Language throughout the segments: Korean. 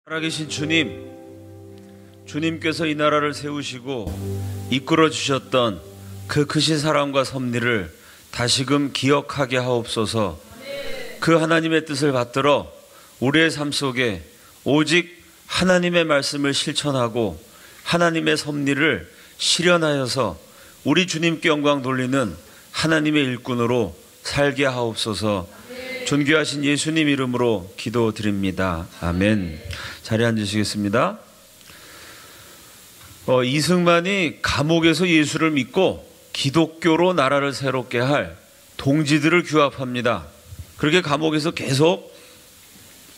살아계신 주님, 주님께서 이 나라를 세우시고 이끌어 주셨던 그 크신 사랑과 섭리를 다시금 기억하게 하옵소서. 그 하나님의 뜻을 받들어 우리의 삶 속에 오직 하나님의 말씀을 실천하고 하나님의 섭리를 실현하여서 우리 주님께 영광 돌리는 하나님의 일꾼으로 살게 하옵소서. 존귀하신 예수님 이름으로 기도드립니다. 아멘. 자리에 앉으시겠습니다. 이승만이 감옥에서 예수를 믿고 기독교로 나라를 새롭게 할 동지들을 규합합니다. 그렇게 감옥에서 계속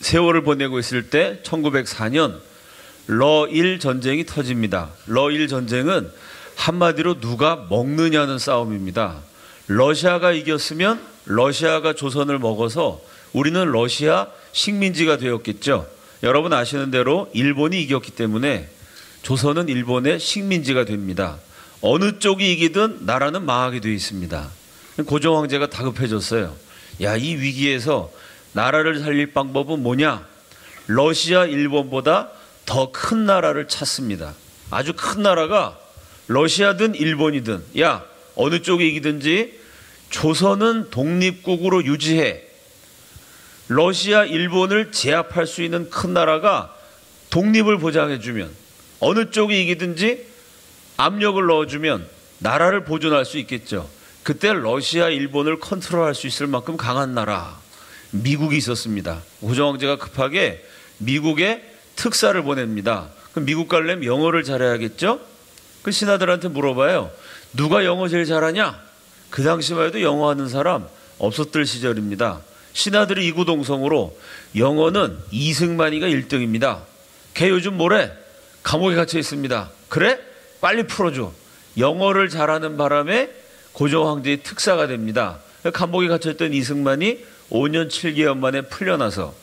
세월을 보내고 있을 때 1904년 러일 전쟁이 터집니다. 러일 전쟁은 한마디로 누가 먹느냐는 싸움입니다. 러시아가 이겼으면 러시아가 조선을 먹어서 우리는 러시아 식민지가 되었겠죠. 여러분 아시는 대로 일본이 이겼기 때문에 조선은 일본의 식민지가 됩니다. 어느 쪽이 이기든 나라는 망하게 되어 있습니다. 고종 황제가 다급해졌어요. 야, 이 위기에서 나라를 살릴 방법은 뭐냐? 러시아, 일본보다 더 큰 나라를 찾습니다. 아주 큰 나라가 러시아든 일본이든, 야, 어느 쪽이 이기든지 조선은 독립국으로 유지해. 러시아, 일본을 제압할 수 있는 큰 나라가 독립을 보장해주면, 어느 쪽이 이기든지 압력을 넣어주면 나라를 보존할 수 있겠죠. 그때 러시아, 일본을 컨트롤할 수 있을 만큼 강한 나라, 미국이 있었습니다. 고종 황제가 급하게 미국에 특사를 보냅니다. 그럼 미국 가려면 영어를 잘해야겠죠? 그 신하들한테 물어봐요. 누가 영어 제일 잘하냐? 그 당시만 해도 영어 하는 사람 없었던 시절입니다. 신하들이 이구동성으로 영어는 이승만이가 1등입니다. 걔 요즘 뭐래? 감옥에 갇혀 있습니다. 그래? 빨리 풀어줘. 영어를 잘하는 바람에 고종 황제의 특사가 됩니다. 감옥에 갇혀있던 이승만이 5년 7개월 만에 풀려나서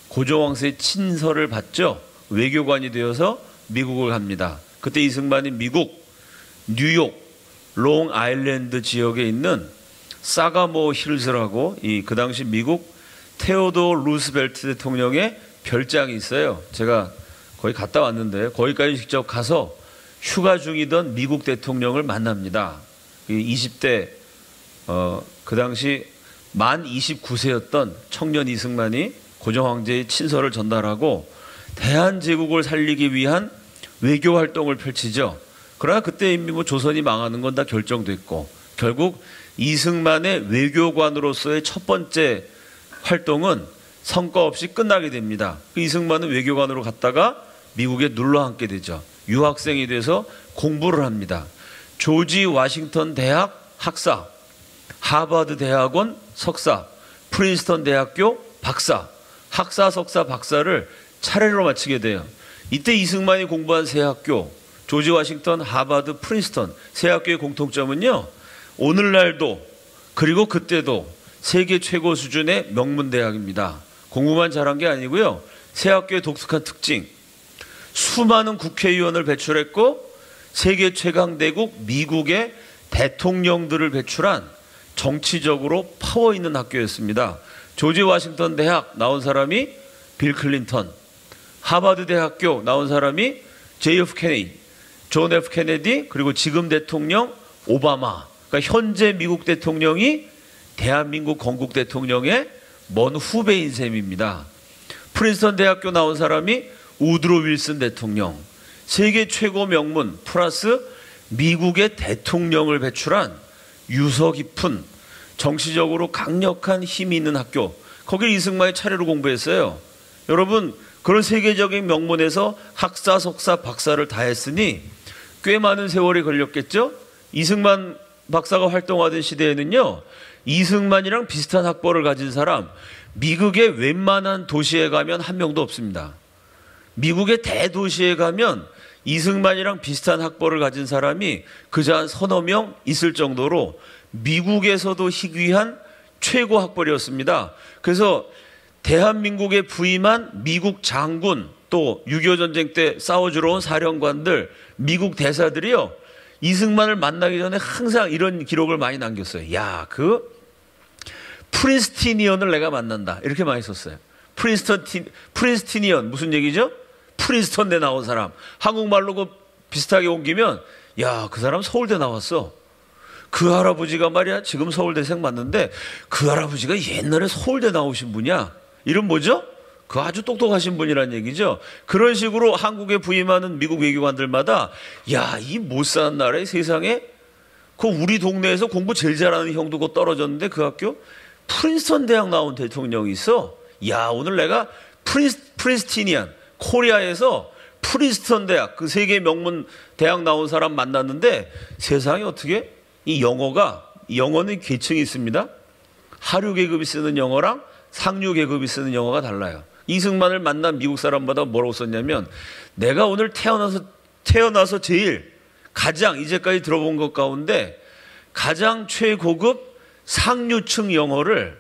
고종 황제의 친서를 받죠. 외교관이 되어서 미국을 갑니다. 그때 이승만이 미국 뉴욕 롱 아일랜드 지역에 있는 사가모 힐즈라고 그 당시 미국 테오도 루스벨트 대통령의 별장이 있어요. 제가 거기 갔다 왔는데 거기까지 직접 가서 휴가 중이던 미국 대통령을 만납니다. 20대 그 당시 만 29세였던 청년 이승만이 고종 황제의 친서를 전달하고 대한제국을 살리기 위한 외교 활동을 펼치죠. 그러나 그때 이미 조선이 망하는 건 다 결정됐고 결국 이승만의 외교관으로서의 첫 번째 활동은 성과 없이 끝나게 됩니다. 이승만은 외교관으로 갔다가 미국에 눌러 앉게 되죠. 유학생이 돼서 공부를 합니다. 조지 워싱턴 대학 학사, 하버드 대학원 석사, 프린스턴 대학교 박사, 학사, 석사, 박사를 차례로 마치게 돼요. 이때 이승만이 공부한 세 학교, 조지 워싱턴, 하버드, 프린스턴 세 학교의 공통점은요, 오늘날도 그리고 그때도 세계 최고 수준의 명문대학입니다. 공부만 잘한 게 아니고요, 세 학교의 독특한 특징, 수많은 국회의원을 배출했고 세계 최강대국 미국의 대통령들을 배출한 정치적으로 파워 있는 학교였습니다. 조지 워싱턴 대학 나온 사람이 빌 클린턴, 하버드 대학교 나온 사람이 JF 케네디, 존 F 케네디, 그리고 지금 대통령 오바마, 그러니까 현재 미국 대통령이 대한민국 건국 대통령의 먼 후배인 셈입니다. 프린스턴 대학교 나온 사람이 우드로 윌슨 대통령, 세계 최고 명문 플러스 미국의 대통령을 배출한 유서 깊은 정치적으로 강력한 힘이 있는 학교, 거기를 이승만이 차례로 공부했어요. 여러분, 그런 세계적인 명문에서 학사, 석사, 박사를 다 했으니 꽤 많은 세월이 걸렸겠죠? 이승만 박사가 활동하던 시대에는요, 이승만이랑 비슷한 학벌을 가진 사람, 미국의 웬만한 도시에 가면 한 명도 없습니다. 미국의 대도시에 가면 이승만이랑 비슷한 학벌을 가진 사람이 그저 한 서너 명 있을 정도로 미국에서도 희귀한 최고 학벌이었습니다. 그래서 대한민국에 부임한 미국 장군, 또 6.25 전쟁 때 싸워주러 온 사령관들, 미국 대사들이요, 이승만을 만나기 전에 항상 이런 기록을 많이 남겼어요. 야, 그 프린스티니언을 내가 만난다, 이렇게 많이 썼어요. 프린스티니언 무슨 얘기죠? 프린스턴대 나온 사람. 한국말로 그 비슷하게 옮기면 야, 그 사람 서울대 나왔어. 그 할아버지가 말이야 지금 서울대생 맞는데 그 할아버지가 옛날에 서울대 나오신 분이야. 이름 뭐죠? 그 아주 똑똑하신 분이란 얘기죠. 그런 식으로 한국에 부임하는 미국 외교관들마다 야, 이 못 사는 나라에 세상에 그 우리 동네에서 공부 제일 잘하는 형도 그 떨어졌는데 그 학교 프린스턴 대학 나온 대통령이 있어. 야, 오늘 내가 프린스티니안 코리아에서 프린스턴 대학 그 세계 명문 대학 나온 사람 만났는데 세상에 어떻게 이 영어는 계층이 있습니다. 하류 계급이 쓰는 영어랑 상류 계급이 쓰는 영어가 달라요. 이승만을 만난 미국 사람마다 뭐라고 썼냐면 내가 오늘 태어나서 제일 가장 이제까지 들어본 것 가운데 가장 최고급 상류층 영어를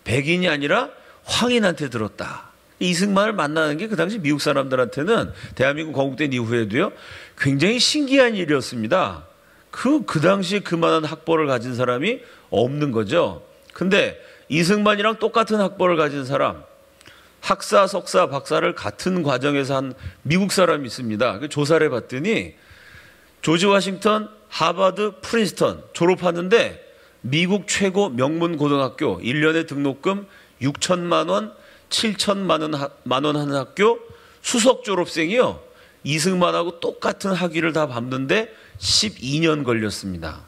백인이 아니라 황인한테 들었다. 이승만을 만나는 게 그 당시 미국 사람들한테는 대한민국 건국된 이후에도요 굉장히 신기한 일이었습니다. 그 당시에 그만한 학벌을 가진 사람이 없는 거죠. 근데 이승만이랑 똑같은 학벌을 가진 사람, 학사, 석사, 박사를 같은 과정에서 한 미국 사람이 있습니다. 조사를 해봤더니 조지 워싱턴, 하버드, 프린스턴 졸업하는데 미국 최고 명문 고등학교 1년에 등록금 6천만 원, 7천만 원 하는 학교 수석 졸업생이요. 이승만하고 똑같은 학위를 다 밟는데 12년 걸렸습니다.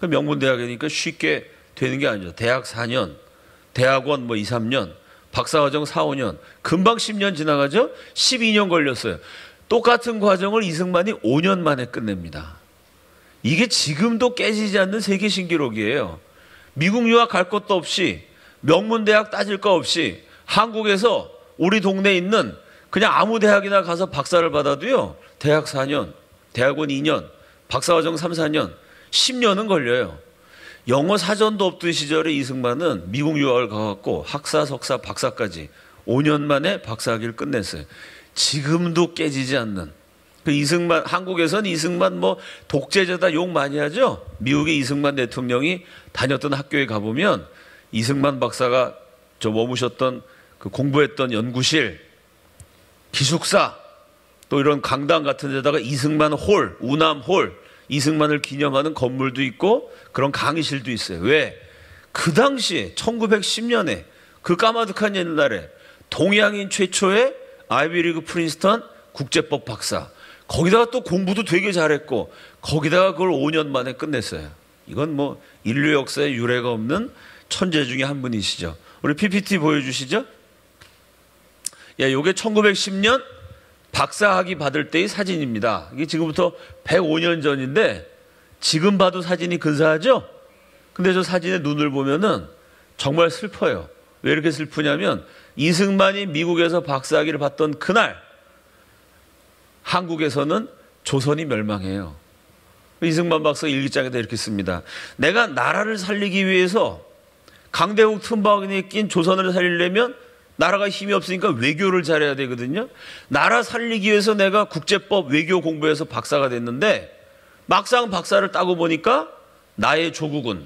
명문대학이니까 쉽게 되는 게 아니죠. 대학 4년, 대학원 2, 3년, 박사과정 4, 5년, 금방 10년 지나가죠? 12년 걸렸어요. 똑같은 과정을 이승만이 5년 만에 끝냅니다. 이게 지금도 깨지지 않는 세계 신기록이에요. 미국 유학 갈 것도 없이 명문대학 따질 거 없이 한국에서 우리 동네에 있는 그냥 아무 대학이나 가서 박사를 받아도요. 대학 4년, 대학원 2년, 박사과정 3, 4년, 10년은 걸려요. 영어 사전도 없던 시절에 이승만은 미국 유학을 가갖고 학사, 석사, 박사까지 5년 만에 박사학위를 끝냈어요. 지금도 깨지지 않는 그 이승만, 한국에서는 이승만 독재자다 욕 많이 하죠. 미국의 이승만 대통령이 다녔던 학교에 가보면 이승만 박사가 머무셨던 그 공부했던 연구실, 기숙사, 또 이런 강당 같은 데다가 이승만 홀, 우남 홀, 이승만을 기념하는 건물도 있고 그런 강의실도 있어요. 왜? 그 당시에 1910년에 그 까마득한 옛날에 동양인 최초의 아이비리그 프린스턴 국제법 박사, 거기다가 또 공부도 되게 잘했고 거기다가 그걸 5년 만에 끝냈어요. 이건 인류 역사에 유례가 없는 천재 중에 한 분이시죠. 우리 PPT 보여주시죠. 야, 요게 1910년 박사학위 받을 때의 사진입니다. 이게 지금부터 105년 전인데 지금 봐도 사진이 근사하죠? 근데 저 사진의 눈을 보면은 정말 슬퍼요. 왜 이렇게 슬프냐면 이승만이 미국에서 박사학위를 받던 그날 한국에서는 조선이 멸망해요. 이승만 박사 일기장에다 이렇게 씁니다. 내가 나라를 살리기 위해서 강대국 틈바구니에 낀 조선을 살리려면 나라가 힘이 없으니까 외교를 잘해야 되거든요. 나라 살리기 위해서 내가 국제법 외교 공부해서 박사가 됐는데 막상 박사를 따고 보니까 나의 조국은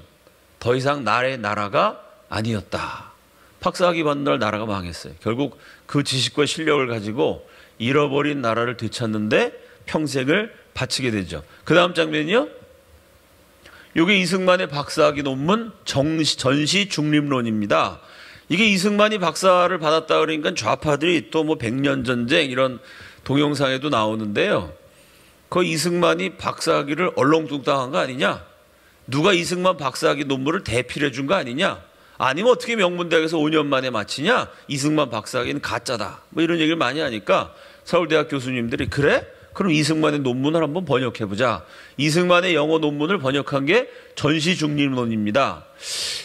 더 이상 나의 나라가 아니었다. 박사학위 받는 날 나라가 망했어요. 결국 그 지식과 실력을 가지고 잃어버린 나라를 되찾는데 평생을 바치게 되죠. 그 다음 장면이요. 이게 이승만의 박사학위 논문 전시중립론입니다. 이게 이승만이 박사를 받았다 그러니까 좌파들이 또 백년 전쟁 이런 동영상에도 나오는데요. 그 이승만이 박사학위를 얼렁뚱땅한 거 아니냐? 누가 이승만 박사학위 논문을 대필해 준 거 아니냐? 아니면 어떻게 명문대학에서 5년 만에 마치냐? 이승만 박사학위는 가짜다. 이런 얘기를 많이 하니까 서울대학 교수님들이 그래? 그럼 이승만의 논문을 한번 번역해보자. 이승만의 영어 논문을 번역한 게 전시중립론입니다.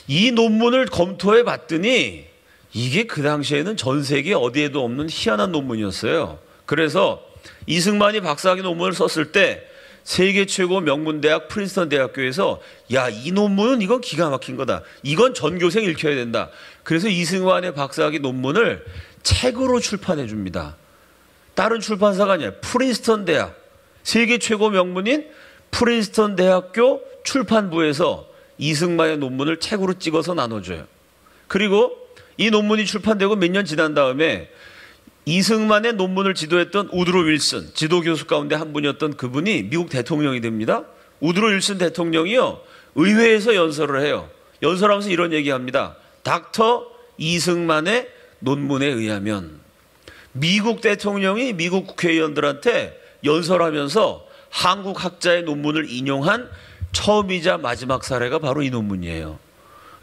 이 논문을 검토해 봤더니 이게 그 당시에는 전 세계 어디에도 없는 희한한 논문이었어요. 그래서 이승만이 박사학위 논문을 썼을 때 세계 최고 명문대학 프린스턴 대학교에서 야, 이 논문은 이건 기가 막힌 거다. 이건 전교생 읽혀야 된다. 그래서 이승만의 박사학위 논문을 책으로 출판해 줍니다. 다른 출판사가 아니라 프린스턴 대학, 세계 최고 명문인 프린스턴 대학교 출판부에서 이승만의 논문을 책으로 찍어서 나눠줘요. 그리고 이 논문이 출판되고 몇 년 지난 다음에 이승만의 논문을 지도했던 우드로 윌슨, 지도 교수 가운데 한 분이었던 그분이 미국 대통령이 됩니다. 우드로 윌슨 대통령이요, 의회에서 연설을 해요. 연설하면서 이런 얘기합니다. 닥터 이승만의 논문에 의하면. 미국 대통령이 미국 국회의원들한테 연설하면서 한국 학자의 논문을 인용한 처음이자 마지막 사례가 바로 이 논문이에요.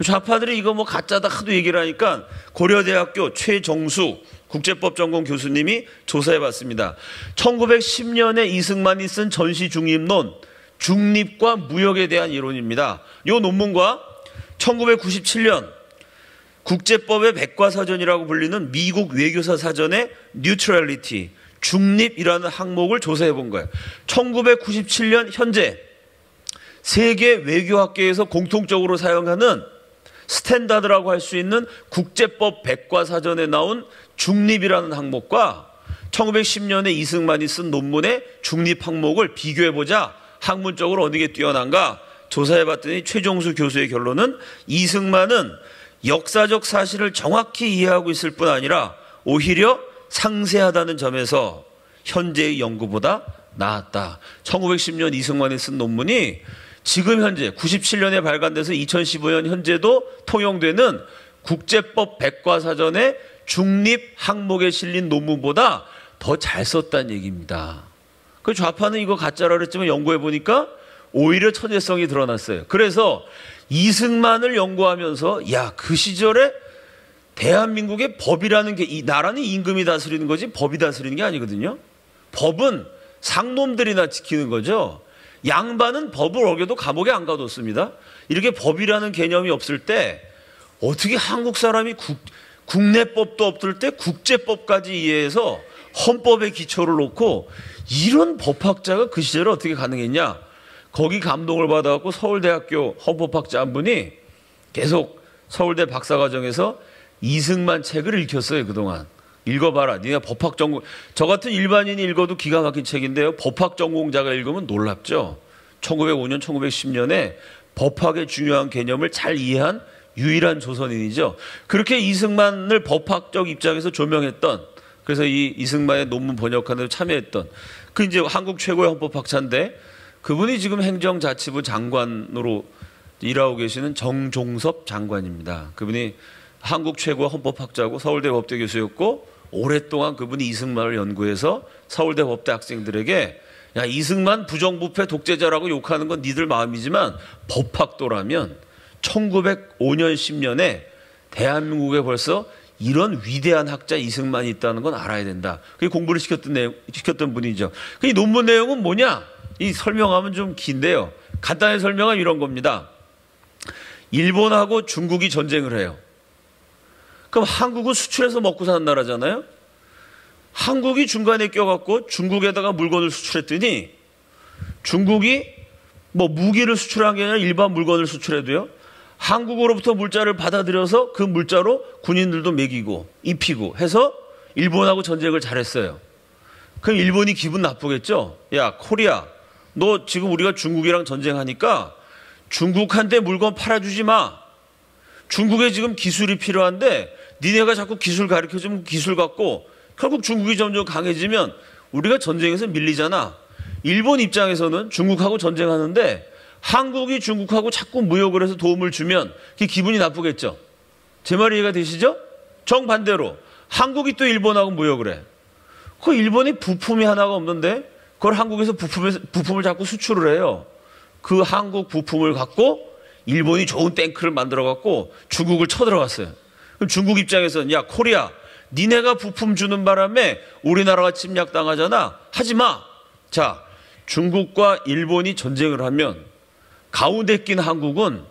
좌파들이 이거 뭐 가짜다 하도 얘기를 하니까 고려대학교 최정수 국제법 전공 교수님이 조사해 봤습니다. 1910년에 이승만이 쓴 전시 중립론, 중립과 무역에 대한 이론입니다. 이 논문과 1997년 국제법의 백과사전이라고 불리는 미국 외교사 사전의 뉴트럴리티, 중립이라는 항목을 조사해 본 거예요. 1997년 현재 세계 외교학계에서 공통적으로 사용하는 스탠다드라고 할 수 있는 국제법 백과사전에 나온 중립이라는 항목과 1910년에 이승만이 쓴 논문의 중립 항목을 비교해보자. 학문적으로 어느 게 뛰어난가 조사해봤더니 최종수 교수의 결론은 이승만은 역사적 사실을 정확히 이해하고 있을 뿐 아니라 오히려 상세하다는 점에서 현재의 연구보다 나았다. 1910년 이승만이 쓴 논문이 지금 현재 97년에 발간돼서 2015년 현재도 통용되는 국제법 백과사전의 중립 항목에 실린 논문보다 더 잘 썼다는 얘기입니다. 그 좌파는 이거 가짜라 그랬지만 연구해 보니까 오히려 천재성이 드러났어요. 그래서 이승만을 연구하면서 야, 그 시절에 대한민국의 법이라는 게, 이 나라는 임금이 다스리는 거지 법이 다스리는 게 아니거든요. 법은 상놈들이나 지키는 거죠. 양반은 법을 어겨도 감옥에 안 가뒀습니다. 이렇게 법이라는 개념이 없을 때 어떻게 한국 사람이 국내법도 없을 때 국제법까지 이해해서 헌법에 기초를 놓고 이런 법학자가 그 시절에 어떻게 가능했냐. 거기 감동을 받아갖고 서울대학교 헌법학자 한 분이 계속 서울대 박사과정에서 이승만 책을 읽혔어요. 그동안 읽어봐라. 니가 법학 전공, 저 같은 일반인이 읽어도 기가 막힌 책인데요, 법학 전공자가 읽으면 놀랍죠. 1905년 1910년에 법학의 중요한 개념을 잘 이해한 유일한 조선인이죠. 그렇게 이승만을 법학적 입장에서 조명했던, 그래서 이 이승만의 논문 번역하는 데 참여했던 그 이제 한국 최고의 헌법학자인데 그분이 지금 행정자치부 장관으로 일하고 계시는 정종섭 장관입니다. 그분이 한국 최고 헌법학자고 서울대 법대 교수였고 오랫동안 그분이 이승만을 연구해서 서울대 법대 학생들에게 야, 이승만 부정부패 독재자라고 욕하는 건 니들 마음이지만 법학도라면 1905년 10년에 대한민국에 벌써 이런 위대한 학자 이승만이 있다는 건 알아야 된다. 그게 공부를 시켰던 분이죠. 이 논문 내용은 뭐냐? 이 설명하면 좀 긴데요. 간단히 설명하면 이런 겁니다. 일본하고 중국이 전쟁을 해요. 그럼 한국은 수출해서 먹고 사는 나라잖아요. 한국이 중간에 껴갖고 중국에다가 물건을 수출했더니 중국이 뭐 무기를 수출한 게 아니라 일반 물건을 수출해도요, 한국으로부터 물자를 받아들여서 그 물자로 군인들도 먹이고 입히고 해서 일본하고 전쟁을 잘했어요. 그럼 일본이 기분 나쁘겠죠. 야, 코리아, 너 지금 우리가 중국이랑 전쟁하니까 중국한테 물건 팔아주지 마. 중국에 지금 기술이 필요한데 니네가 자꾸 기술 가르쳐주면 기술 갖고 결국 중국이 점점 강해지면 우리가 전쟁에서 밀리잖아. 일본 입장에서는 중국하고 전쟁하는데 한국이 중국하고 자꾸 무역을 해서 도움을 주면 그게 기분이 나쁘겠죠. 제 말이 이해가 되시죠? 정반대로 한국이 또 일본하고 무역을 해. 그 일본이 부품이 하나가 없는데 그걸 한국에서 부품을 자꾸 수출을 해요. 그 한국 부품을 갖고 일본이 좋은 탱크를 만들어 갖고 중국을 쳐들어갔어요. 그럼 중국 입장에서는 야, 코리아, 니네가 부품 주는 바람에 우리나라가 침략당하잖아. 하지 마. 자, 중국과 일본이 전쟁을 하면 가운데 낀 한국은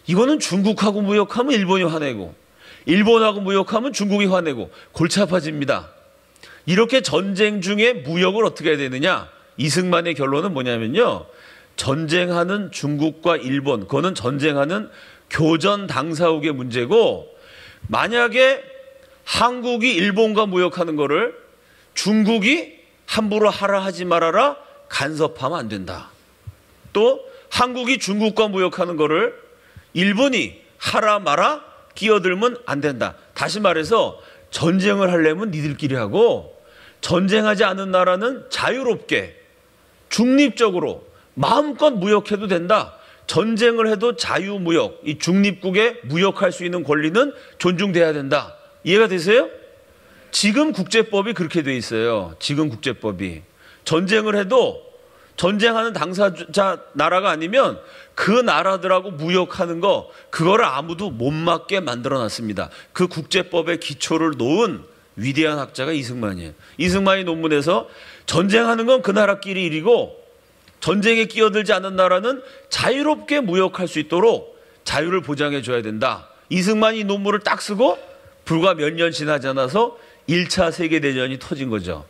이거는 중국하고 무역하면 일본이 화내고 일본하고 무역하면 중국이 화내고 골치 아파집니다. 이렇게 전쟁 중에 무역을 어떻게 해야 되느냐? 이승만의 결론은 뭐냐면요, 전쟁하는 중국과 일본, 그거는 전쟁하는 교전 당사국의 문제고, 만약에 한국이 일본과 무역하는 거를 중국이 함부로 하라 하지 말아라 간섭하면 안 된다. 또 한국이 중국과 무역하는 거를 일본이 하라 마라 끼어들면 안 된다. 다시 말해서 전쟁을 하려면 니들끼리 하고, 전쟁하지 않은 나라는 자유롭게 중립적으로 마음껏 무역해도 된다. 전쟁을 해도 자유무역, 이 중립국에 무역할 수 있는 권리는 존중돼야 된다. 이해가 되세요? 지금 국제법이 그렇게 돼 있어요. 지금 국제법이. 전쟁을 해도 전쟁하는 당사자 나라가 아니면 그 나라들하고 무역하는 거, 그거를 아무도 못 막게 만들어 놨습니다. 그 국제법의 기초를 놓은 위대한 학자가 이승만이에요. 이승만이 논문에서 전쟁하는 건 그 나라끼리 일이고, 전쟁에 끼어들지 않은 나라는 자유롭게 무역할 수 있도록 자유를 보장해 줘야 된다. 이승만이 이 논문을 딱 쓰고 불과 몇 년 지나지 않아서 1차 세계대전이 터진 거죠.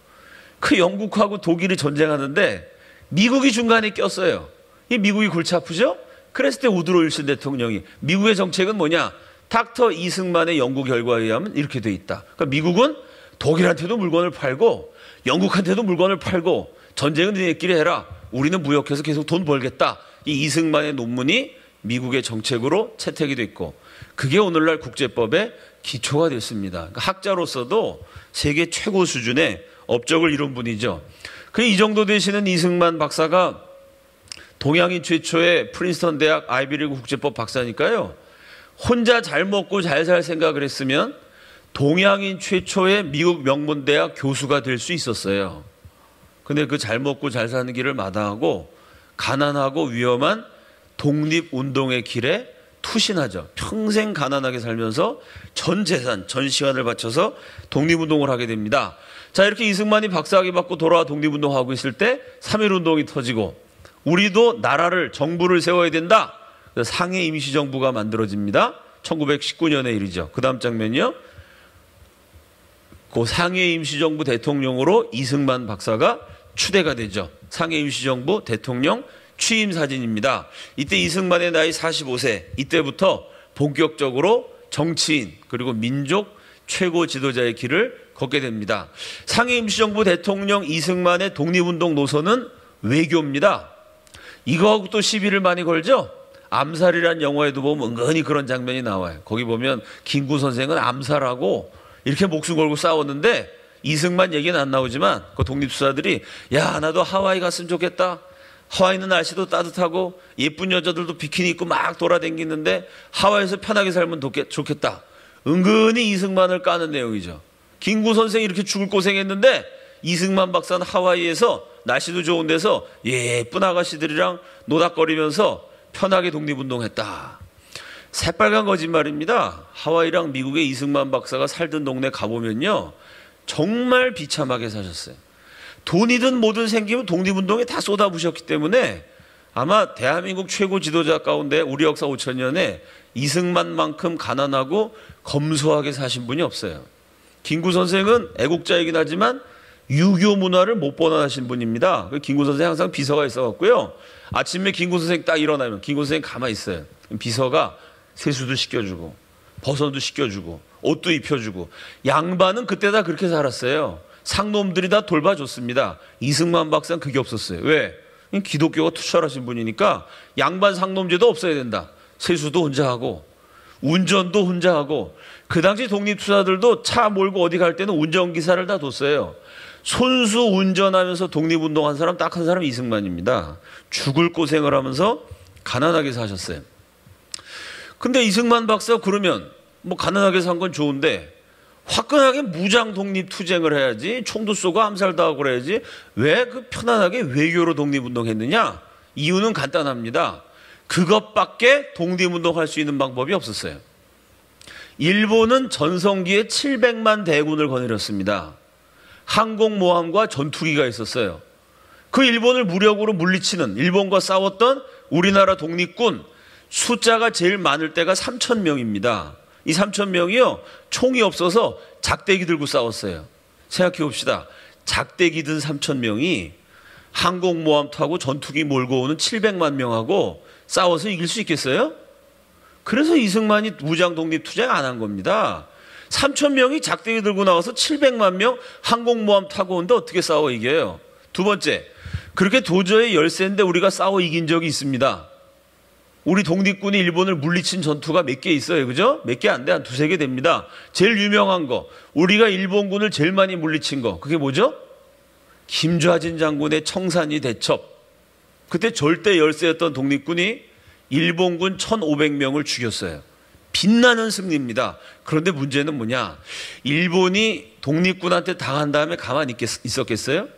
그 영국하고 독일이 전쟁하는데 미국이 중간에 꼈어요. 이 미국이 골치 아프죠? 그랬을 때 우드로 윌슨 대통령이, 미국의 정책은 뭐냐? 닥터 이승만의 연구 결과에 의하면 이렇게 돼 있다. 그러니까 미국은 독일한테도 물건을 팔고 영국한테도 물건을 팔고, 전쟁은 너희끼리 해라. 우리는 무역해서 계속 돈 벌겠다. 이 이승만의 논문이 미국의 정책으로 채택이 됐고, 그게 오늘날 국제법의 기초가 됐습니다. 그러니까 학자로서도 세계 최고 수준의 업적을 이룬 분이죠. 이 정도 되시는 이승만 박사가 동양인 최초의 프린스턴 대학 아이비리그 국제법 박사니까요. 혼자 잘 먹고 잘 살 생각을 했으면 동양인 최초의 미국 명문대학 교수가 될 수 있었어요. 근데 그 잘 먹고 잘 사는 길을 마다하고 가난하고 위험한 독립운동의 길에 투신하죠. 평생 가난하게 살면서 전 재산, 전 시간을 바쳐서 독립운동을 하게 됩니다. 자, 이렇게 이승만이 박사학위 받고 돌아와 독립운동하고 있을 때 3.1운동이 터지고, 우리도 나라를, 정부를 세워야 된다. 상해 임시정부가 만들어집니다. 1919년의 일이죠. 그 다음 장면이요. 그 상해 임시정부 대통령으로 이승만 박사가 추대가 되죠. 상해 임시정부 대통령 취임 사진입니다. 이때 이승만의 나이 45세, 이때부터 본격적으로 정치인 그리고 민족 최고 지도자의 길을 걷게 됩니다. 상해 임시정부 대통령 이승만의 독립운동 노선은 외교입니다. 이거하고 또 시비를 많이 걸죠. 암살이란 영화에도 보면 은근히 그런 장면이 나와요. 거기 보면 김구 선생은 암살하고 이렇게 목숨 걸고 싸웠는데, 이승만 얘기는 안 나오지만 그 독립수사들이, 야, 나도 하와이 갔으면 좋겠다. 하와이는 날씨도 따뜻하고 예쁜 여자들도 비키니 입고 막 돌아다니는데 하와이에서 편하게 살면 좋겠다. 은근히 이승만을 까는 내용이죠. 김구 선생이 이렇게 죽을 고생했는데 이승만 박사는 하와이에서 날씨도 좋은 데서 예쁜 아가씨들이랑 노닥거리면서 편하게 독립운동했다. 새빨간 거짓말입니다. 하와이랑 미국의 이승만 박사가 살던 동네 가보면요, 정말 비참하게 사셨어요. 돈이든 뭐든 생기면 독립운동에 다 쏟아부으셨기 때문에 아마 대한민국 최고 지도자 가운데 우리 역사 5,000년에 이승만만큼 가난하고 검소하게 사신 분이 없어요. 김구 선생은 애국자이긴 하지만 유교 문화를 못 벗어나신 분입니다. 김구 선생 항상 비서가 있어갖고요, 아침에 김구 선생 딱 일어나면 김구 선생 가만히 있어요. 비서가 세수도 시켜주고 버선도 시켜주고 옷도 입혀주고, 양반은 그때 다 그렇게 살았어요. 상놈들이 다 돌봐줬습니다. 이승만 박사는 그게 없었어요. 왜? 기독교가 투철하신 분이니까 양반 상놈제도 없어야 된다. 세수도 혼자 하고 운전도 혼자 하고, 그 당시 독립투사들도 차 몰고 어디 갈 때는 운전기사를 다 뒀어요. 손수 운전하면서 독립운동한 사람 딱 한 사람이 이승만입니다. 죽을 고생을 하면서 가난하게 사셨어요. 근데 이승만 박사가 그러면 뭐 가난하게 산 건 좋은데 화끈하게 무장 독립 투쟁을 해야지, 총도 쏘고 암살도 하고 그래야지, 왜 그 편안하게 외교로 독립운동했느냐? 이유는 간단합니다. 그것밖에 독립운동할 수 있는 방법이 없었어요. 일본은 전성기에 700만 대군을 거느렸습니다. 항공모함과 전투기가 있었어요. 그 일본을 무력으로 물리치는, 일본과 싸웠던 우리나라 독립군 숫자가 제일 많을 때가 3,000명입니다. 이 3,000명이요, 총이 없어서 작대기 들고 싸웠어요. 생각해 봅시다. 작대기 든 3,000명이 항공모함 타고 전투기 몰고 오는 700만 명하고 싸워서 이길 수 있겠어요? 그래서 이승만이 무장 독립 투쟁 안 한 겁니다. 3,000명이 작대기 들고 나와서 700만 명 항공모함 타고 오는데 어떻게 싸워 이겨요? 두 번째, 그렇게 도저히 열세인데 우리가 싸워 이긴 적이 있습니다. 우리 독립군이 일본을 물리친 전투가 몇 개 있어요. 그죠? 몇 개 안 돼. 한 두세 개 됩니다. 제일 유명한 거, 우리가 일본군을 제일 많이 물리친 거, 그게 뭐죠? 김좌진 장군의 청산리 대첩. 그때 절대 열세였던 독립군이 일본군 1,500명을 죽였어요. 빛나는 승리입니다. 그런데 문제는 뭐냐? 일본이 독립군한테 당한 다음에 가만히 있었겠어요?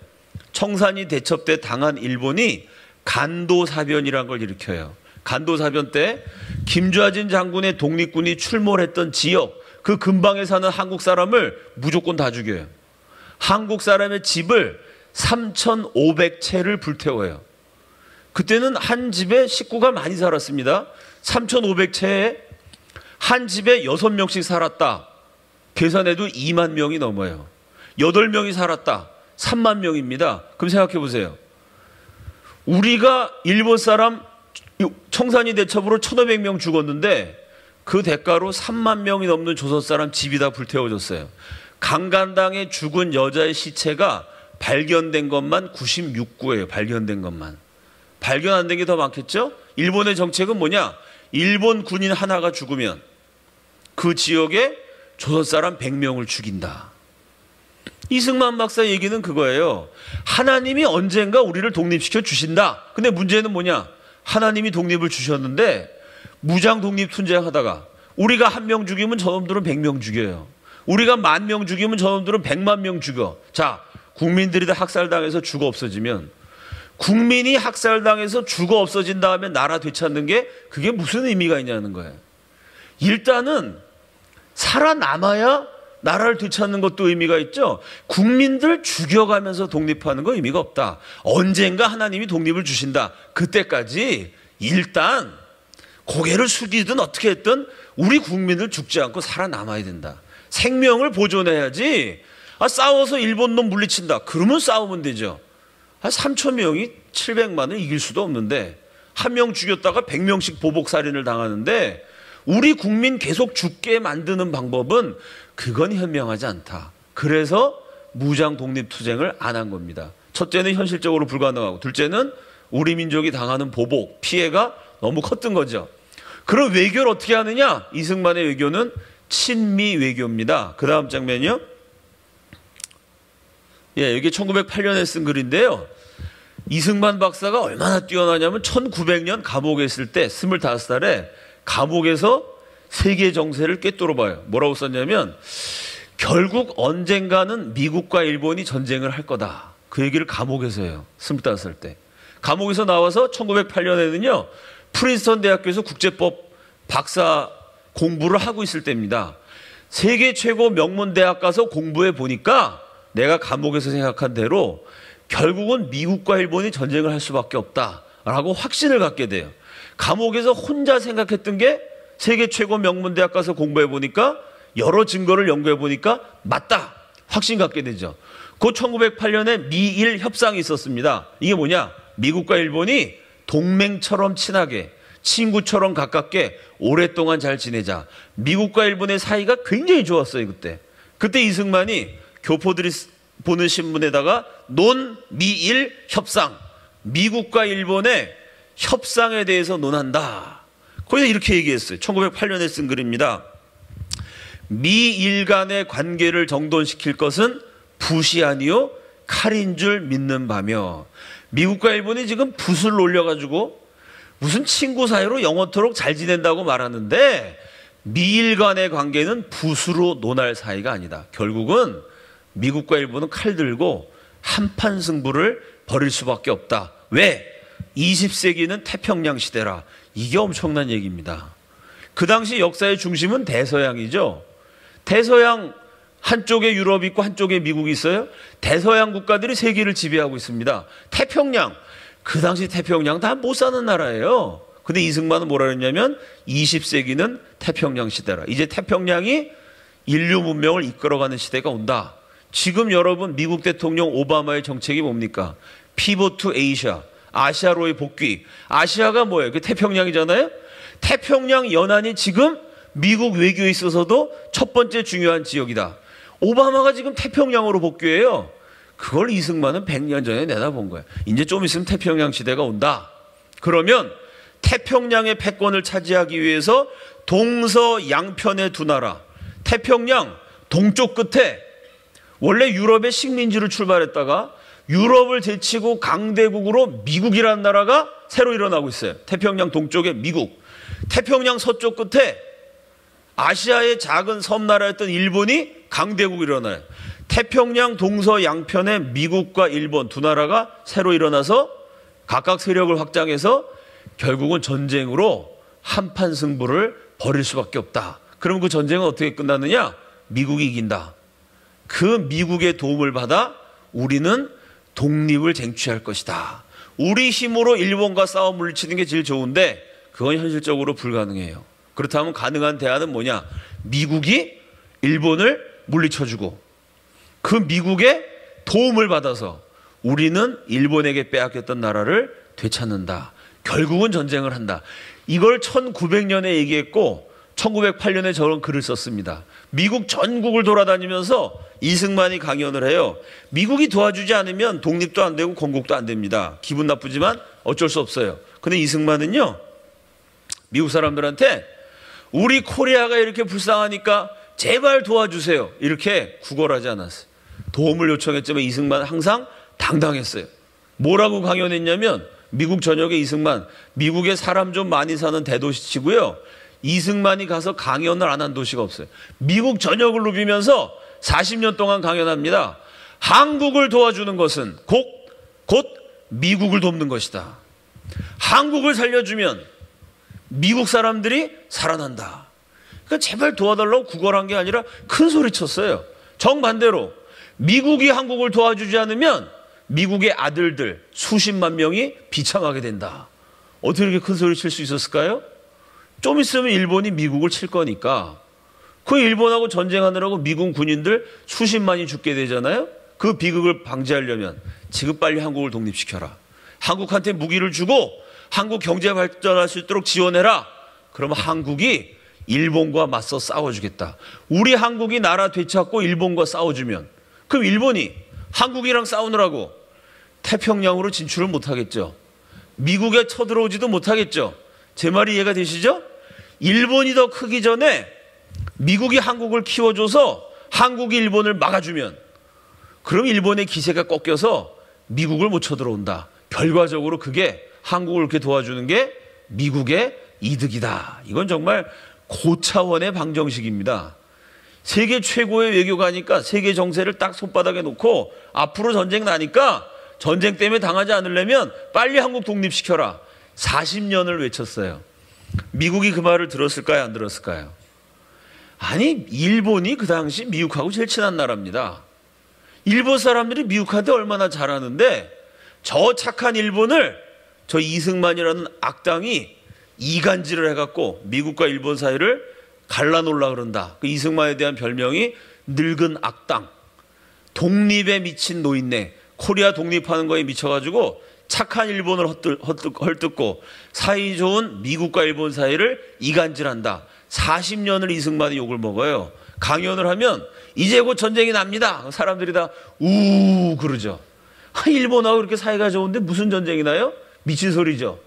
청산리 대첩 때 당한 일본이 간도사변이라는 걸 일으켜요. 간도사변 때 김좌진 장군의 독립군이 출몰했던 지역, 그 근방에 사는 한국 사람을 무조건 다 죽여요. 한국 사람의 집을 3,500채를 불태워요. 그때는 한 집에 식구가 많이 살았습니다. 3,500채에 한 집에 6명씩 살았다. 계산해도 2만 명이 넘어요. 8명이 살았다. 3만 명입니다. 그럼 생각해 보세요. 우리가 일본 사람 청산리 대첩으로 1,500명 죽었는데 그 대가로 3만 명이 넘는 조선 사람 집이 다 불태워졌어요. 강간당해 죽은 여자의 시체가 발견된 것만 96구예요. 발견된 것만. 발견 안 된 게 더 많겠죠? 일본의 정책은 뭐냐? 일본 군인 하나가 죽으면 그 지역에 조선 사람 100명을 죽인다. 이승만 박사 얘기는 그거예요. 하나님이 언젠가 우리를 독립시켜 주신다. 근데 문제는 뭐냐? 하나님이 독립을 주셨는데 무장 독립 투쟁하다가 우리가 1명 죽이면 저놈들은 100명 죽여요. 우리가 10,000명 죽이면 저놈들은 100만 명 죽여. 자, 국민들이 다 학살당해서 죽어 없어지면, 국민이 학살당해서 죽어 없어진 다음에 나라 되찾는 게 그게 무슨 의미가 있냐는 거예요. 일단은 살아남아야 나라를 되찾는 것도 의미가 있죠. 국민들 죽여가면서 독립하는 거 의미가 없다. 언젠가 하나님이 독립을 주신다. 그때까지 일단 고개를 숙이든 어떻게 했든 우리 국민들 죽지 않고 살아남아야 된다. 생명을 보존해야지. 싸워서 일본 놈 물리친다. 그러면 싸우면 되죠. 3,000명이 700만을 이길 수도 없는데 1명 죽였다가 100명씩 보복살인을 당하는데 우리 국민 계속 죽게 만드는 방법은 그건 현명하지 않다. 그래서 무장 독립투쟁을 안 한 겁니다. 첫째는 현실적으로 불가능하고, 둘째는 우리 민족이 당하는 보복, 피해가 너무 컸던 거죠. 그럼 외교를 어떻게 하느냐? 이승만의 외교는 친미 외교입니다. 그 다음 장면이요. 여기 1908년에 쓴 글인데요. 이승만 박사가 얼마나 뛰어나냐면 1900년 감옥에 있을 때 25살에 감옥에서 세계 정세를 꿰뚫어 봐요. 뭐라고 썼냐면 결국 언젠가는 미국과 일본이 전쟁을 할 거다. 그 얘기를 감옥에서 해요. 25살 때. 감옥에서 나와서 1908년에는요. 프린스턴 대학교에서 국제법 박사 공부를 하고 있을 때입니다. 세계 최고 명문 대학 가서 공부해 보니까 내가 감옥에서 생각한 대로 결국은 미국과 일본이 전쟁을 할 수밖에 없다라고 확신을 갖게 돼요. 감옥에서 혼자 생각했던 게 세계 최고 명문 대학 가서 공부해 보니까 여러 증거를 연구해 보니까 맞다. 확신 갖게 되죠. 그 1908년에 미일 협상이 있었습니다. 이게 뭐냐? 미국과 일본이 동맹처럼 친하게, 친구처럼 가깝게 오랫동안 잘 지내자. 미국과 일본의 사이가 굉장히 좋았어요. 그때 이승만이 교포들이 보는 신문에다가 논미일 협상, 미국과 일본의 협상에 대해서 논한다. 거기서 이렇게 얘기했어요. 1908년에 쓴 글입니다. 미일 간의 관계를 정돈시킬 것은 붓이 아니요 칼인 줄 믿는 바며, 미국과 일본이 지금 붓을 올려가지고 무슨 친구 사이로 영원토록 잘 지낸다고 말하는데 미일 간의 관계는 붓으로 논할 사이가 아니다. 결국은 미국과 일본은 칼 들고 한판 승부를 벌일 수밖에 없다. 왜? 20세기는 태평양 시대라. 이게 엄청난 얘기입니다. 그 당시 역사의 중심은 대서양이죠. 대서양, 한쪽에 유럽이 있고 한쪽에 미국이 있어요. 대서양 국가들이 세계를 지배하고 있습니다. 태평양, 그 당시 태평양 다 못 사는 나라예요. 근데 이승만은 뭐라 그랬냐면 20세기는 태평양 시대라. 이제 태평양이 인류 문명을 이끌어가는 시대가 온다. 지금 여러분 미국 대통령 오바마의 정책이 뭡니까? 피벗 투 아시아, 아시아로의 복귀. 아시아가 뭐예요? 그 태평양이잖아요. 태평양 연안이 지금 미국 외교에 있어서도 첫 번째 중요한 지역이다. 오바마가 지금 태평양으로 복귀해요. 그걸 이승만은 100년 전에 내다본 거예요. 이제 좀 있으면 태평양 시대가 온다. 그러면 태평양의 패권을 차지하기 위해서 동서양편의 두 나라, 태평양 동쪽 끝에 원래 유럽의 식민지로 출발했다가 유럽을 제치고 강대국으로 미국이라는 나라가 새로 일어나고 있어요. 태평양 동쪽에 미국. 태평양 서쪽 끝에 아시아의 작은 섬나라였던 일본이 강대국이 일어나요. 태평양 동서양편에 미국과 일본 두 나라가 새로 일어나서 각각 세력을 확장해서 결국은 전쟁으로 한판 승부를 벌일 수밖에 없다. 그럼 그 전쟁은 어떻게 끝났느냐? 미국이 이긴다. 그 미국의 도움을 받아 우리는 독립을 쟁취할 것이다. 우리 힘으로 일본과 싸워 물리치는 게 제일 좋은데 그건 현실적으로 불가능해요. 그렇다면 가능한 대안은 뭐냐? 미국이 일본을 물리쳐주고 그 미국의 도움을 받아서 우리는 일본에게 빼앗겼던 나라를 되찾는다. 결국은 전쟁을 한다. 이걸 1900년에 얘기했고 1908년에 저런 글을 썼습니다. 미국 전국을 돌아다니면서 이승만이 강연을 해요. 미국이 도와주지 않으면 독립도 안 되고 건국도 안 됩니다. 기분 나쁘지만 어쩔 수 없어요. 근데 이승만은요, 미국 사람들한테 우리 코리아가 이렇게 불쌍하니까 제발 도와주세요. 이렇게 구걸하지 않았어요. 도움을 요청했지만 이승만은 항상 당당했어요. 뭐라고 강연했냐면 미국 전역에 이승만, 미국에 사람 좀 많이 사는 대도시치고요. 이승만이 가서 강연을 안 한 도시가 없어요. 미국 전역을 누비면서 40년 동안 강연합니다. 한국을 도와주는 것은 곧 미국을 돕는 것이다. 한국을 살려주면 미국 사람들이 살아난다. 그러니까 제발 도와달라고 구걸한 게 아니라 큰 소리 쳤어요. 정반대로 미국이 한국을 도와주지 않으면 미국의 아들들 수십만 명이 비참하게 된다. 어떻게 이렇게 큰 소리 칠 수 있었을까요? 좀 있으면 일본이 미국을 칠 거니까 그 일본하고 전쟁하느라고 미군 군인들 수십만이 죽게 되잖아요. 그 비극을 방지하려면 지금 빨리 한국을 독립시켜라. 한국한테 무기를 주고 한국 경제 발전할 수 있도록 지원해라. 그러면 한국이 일본과 맞서 싸워주겠다. 우리 한국이 나라 되찾고 일본과 싸워주면 그럼 일본이 한국이랑 싸우느라고 태평양으로 진출을 못하겠죠. 미국에 쳐들어오지도 못하겠죠. 제 말이 이해가 되시죠? 일본이 더 크기 전에 미국이 한국을 키워줘서 한국이 일본을 막아주면 그럼 일본의 기세가 꺾여서 미국을 못 쳐들어온다. 결과적으로 그게 한국을 이렇게 도와주는 게 미국의 이득이다. 이건 정말 고차원의 방정식입니다. 세계 최고의 외교가니까 세계 정세를 딱 손바닥에 놓고 앞으로 전쟁 나니까 전쟁 때문에 당하지 않으려면 빨리 한국 독립시켜라. 40년을 외쳤어요. 미국이 그 말을 들었을까요? 안 들었을까요? 아니, 일본이 그 당시 미국하고 제일 친한 나라입니다. 일본 사람들이 미국한테 얼마나 잘하는데 저 착한 일본을 저 이승만이라는 악당이 이간질을 해갖고 미국과 일본 사이를 갈라놓으려고 그런다. 그 이승만에 대한 별명이 늙은 악당, 독립에 미친 노인네, 코리아 독립하는 거에 미쳐가지고 착한 일본을 헐뜯고 사이 좋은 미국과 일본 사이를 이간질한다. 40년을 이승만이 욕을 먹어요. 강연을 하면 이제 곧 전쟁이 납니다. 사람들이 다 우 그러죠. 일본하고 그렇게 사이가 좋은데 무슨 전쟁이 나요? 미친 소리죠.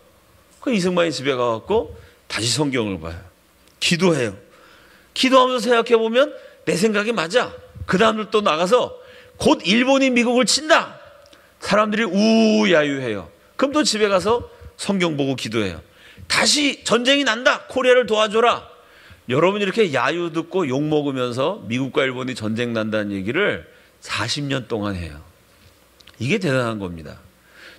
그 이승만이 집에 가갖고 다시 성경을 봐요. 기도해요. 기도하면서 생각해보면 내 생각이 맞아. 그 다음날 또 나가서 곧 일본이 미국을 친다. 사람들이 우야유해요. 그럼 또 집에 가서 성경 보고 기도해요. 다시 전쟁이 난다. 코리아를 도와줘라. 여러분 이렇게 야유 듣고 욕 먹으면서 미국과 일본이 전쟁 난다는 얘기를 40년 동안 해요. 이게 대단한 겁니다.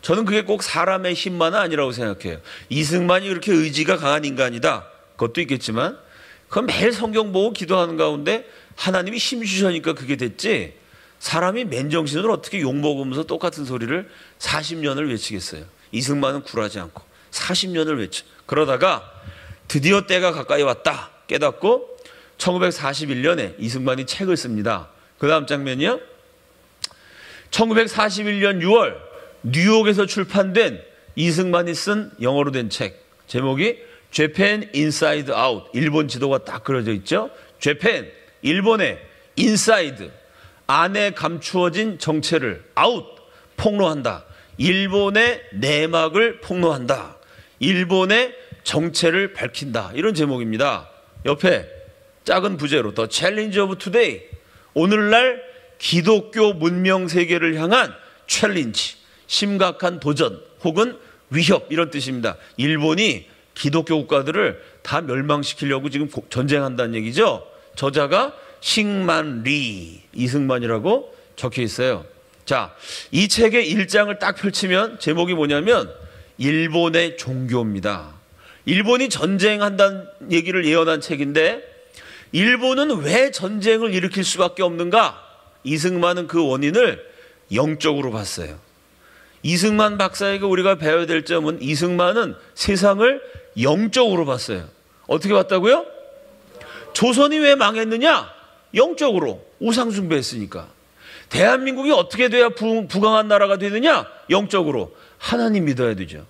저는 그게 꼭 사람의 힘만은 아니라고 생각해요. 이승만이 그렇게 의지가 강한 인간이다. 그것도 있겠지만 그건 매일 성경 보고 기도하는 가운데 하나님이 힘 주시니까 그게 됐지, 사람이 맨정신으로 어떻게 욕먹으면서 똑같은 소리를 40년을 외치겠어요. 이승만은 굴하지 않고 40년을 외쳐. 그러다가 드디어 때가 가까이 왔다 깨닫고 1941년에 이승만이 책을 씁니다. 그 다음 장면이요. 1941년 6월 뉴욕에서 출판된 이승만이 쓴 영어로 된 책, 제목이 Japan Inside Out. 일본 지도가 딱 그려져 있죠. Japan, 일본의 Inside, 안에 감추어진 정체를 out, 폭로한다. 일본의 내막을 폭로한다. 일본의 정체를 밝힌다. 이런 제목입니다. 옆에 작은 부제로 The Challenge of Today, 오늘날 기독교 문명 세계를 향한 챌린지, 심각한 도전 혹은 위협, 이런 뜻입니다. 일본이 기독교 국가들을 다 멸망시키려고 지금 전쟁한다는 얘기죠. 저자가 싱만 리, 이승만이라고 적혀 있어요. 자, 이 책의 1장을 딱 펼치면 제목이 뭐냐면 일본의 종교입니다. 일본이 전쟁한다는 얘기를 예언한 책인데, 일본은 왜 전쟁을 일으킬 수밖에 없는가? 이승만은 그 원인을 영적으로 봤어요. 이승만 박사에게 우리가 배워야 될 점은, 이승만은 세상을 영적으로 봤어요. 어떻게 봤다고요? 조선이 왜 망했느냐? 영적으로. 우상 숭배했으니까. 대한민국이 어떻게 돼야 부강한 나라가 되느냐? 영적으로. 하나님 믿어야 되죠.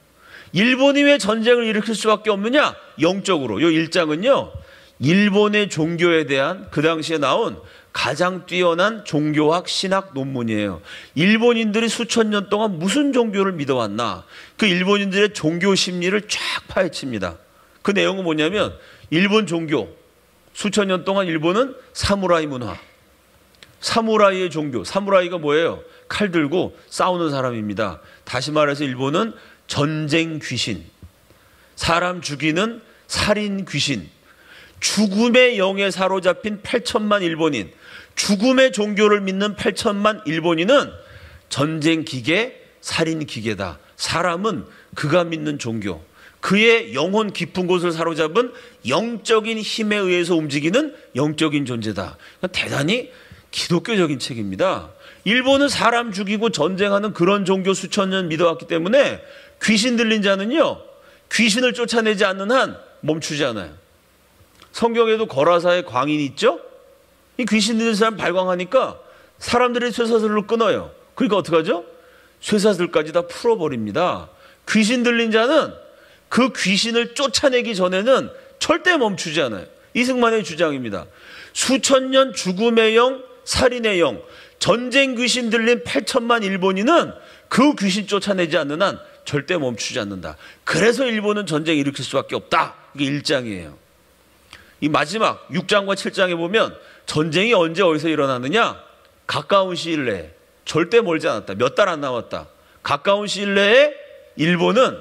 일본이 왜 전쟁을 일으킬 수밖에 없느냐? 영적으로. 이 1장은요, 일본의 종교에 대한 그 당시에 나온 가장 뛰어난 종교학 신학 논문이에요. 일본인들이 수천 년 동안 무슨 종교를 믿어왔나, 그 일본인들의 종교 심리를 쫙 파헤칩니다. 그 내용은 뭐냐면, 일본 종교, 수천 년 동안 일본은 사무라이 문화, 사무라이의 종교. 사무라이가 뭐예요? 칼 들고 싸우는 사람입니다. 다시 말해서 일본은 전쟁 귀신, 사람 죽이는 살인 귀신, 죽음의 영에 사로잡힌 8천만 일본인, 죽음의 종교를 믿는 8천만 일본인은 전쟁 기계, 살인 기계다. 사람은 그가 믿는 종교, 그의 영혼 깊은 곳을 사로잡은 영적인 힘에 의해서 움직이는 영적인 존재다. 대단히 기독교적인 책입니다. 일본은 사람 죽이고 전쟁하는 그런 종교 수천 년 믿어왔기 때문에 귀신 들린 자는요, 귀신을 쫓아내지 않는 한 멈추지 않아요. 성경에도 거라사의 광인 있죠? 이 귀신 들린 사람 발광하니까 사람들이 쇠사슬로 끊어요. 그러니까 어떡하죠? 쇠사슬까지 다 풀어버립니다. 귀신 들린 자는 그 귀신을 쫓아내기 전에는 절대 멈추지 않아요. 이승만의 주장입니다. 수천 년 죽음의 영, 살인의 영, 전쟁 귀신 들린 8천만 일본인은 그 귀신 쫓아내지 않는 한 절대 멈추지 않는다. 그래서 일본은 전쟁 일으킬 수밖에 없다. 이게 1장이에요. 이 마지막 6장과 7장에 보면 전쟁이 언제 어디서 일어나느냐? 가까운 시일 내에, 절대 멀지 않았다. 몇 달 안 남았다. 가까운 시일 내에 일본은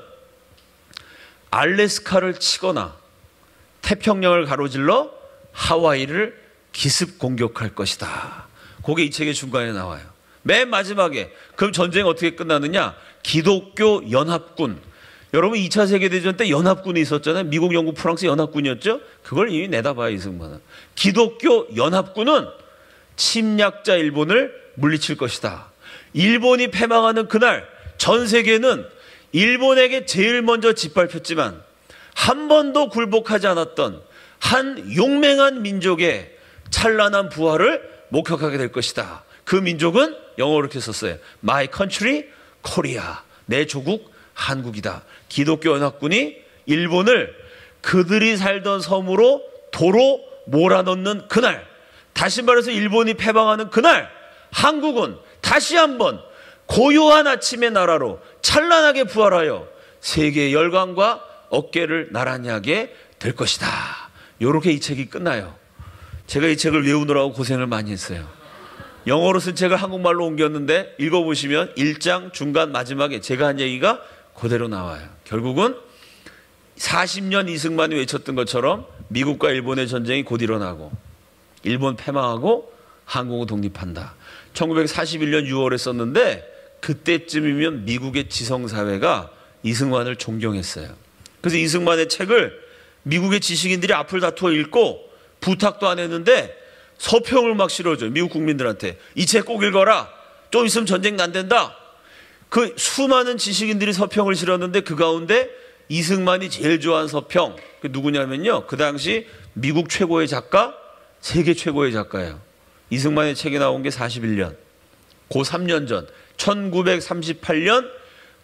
알래스카를 치거나 태평양을 가로질러 하와이를 기습 공격할 것이다. 그게 이 책의 중간에 나와요. 맨 마지막에 그럼 전쟁이 어떻게 끝나느냐? 기독교 연합군. 여러분 2차 세계대전 때 연합군이 있었잖아요. 미국, 영국, 프랑스 연합군이었죠. 그걸 이미 내다봐요, 이승만은. 기독교 연합군은 침략자 일본을 물리칠 것이다. 일본이 패망하는 그날 전 세계는 일본에게 제일 먼저 짓밟혔지만 한 번도 굴복하지 않았던 한 용맹한 민족의 찬란한 부활을 목격하게 될 것이다. 그 민족은 영어로 이렇게 썼어요. My country, Korea. 내 조국, 한국이다. 기독교 연합군이 일본을 그들이 살던 섬으로 도로 몰아넣는 그날, 다시 말해서 일본이 패망하는 그날, 한국은 다시 한번 고요한 아침의 나라로 찬란하게 부활하여 세계의 열강과 어깨를 나란히 하게 될 것이다. 이렇게 이 책이 끝나요. 제가 이 책을 외우느라고 고생을 많이 했어요. 영어로 쓴 책을 한국말로 옮겼는데 읽어보시면 1장 중간 마지막에 제가 한 얘기가 그대로 나와요. 결국은 40년 이승만이 외쳤던 것처럼 미국과 일본의 전쟁이 곧 일어나고 일본 패망하고 한국은 독립한다. 1941년 6월에 썼는데 그때쯤이면 미국의 지성사회가 이승만을 존경했어요. 그래서 이승만의 책을 미국의 지식인들이 앞을 다투어 읽고 부탁도 안 했는데 서평을 막 실어줘요. 미국 국민들한테. 이 책 꼭 읽어라. 좀 있으면 전쟁 난댄다. 그 수많은 지식인들이 서평을 실었는데 그 가운데 이승만이 제일 좋아하는 서평, 그 누구냐면요, 그 당시 미국 최고의 작가, 세계 최고의 작가예요. 이승만의 책이 나온 게 41년, 그 3년 전 1938년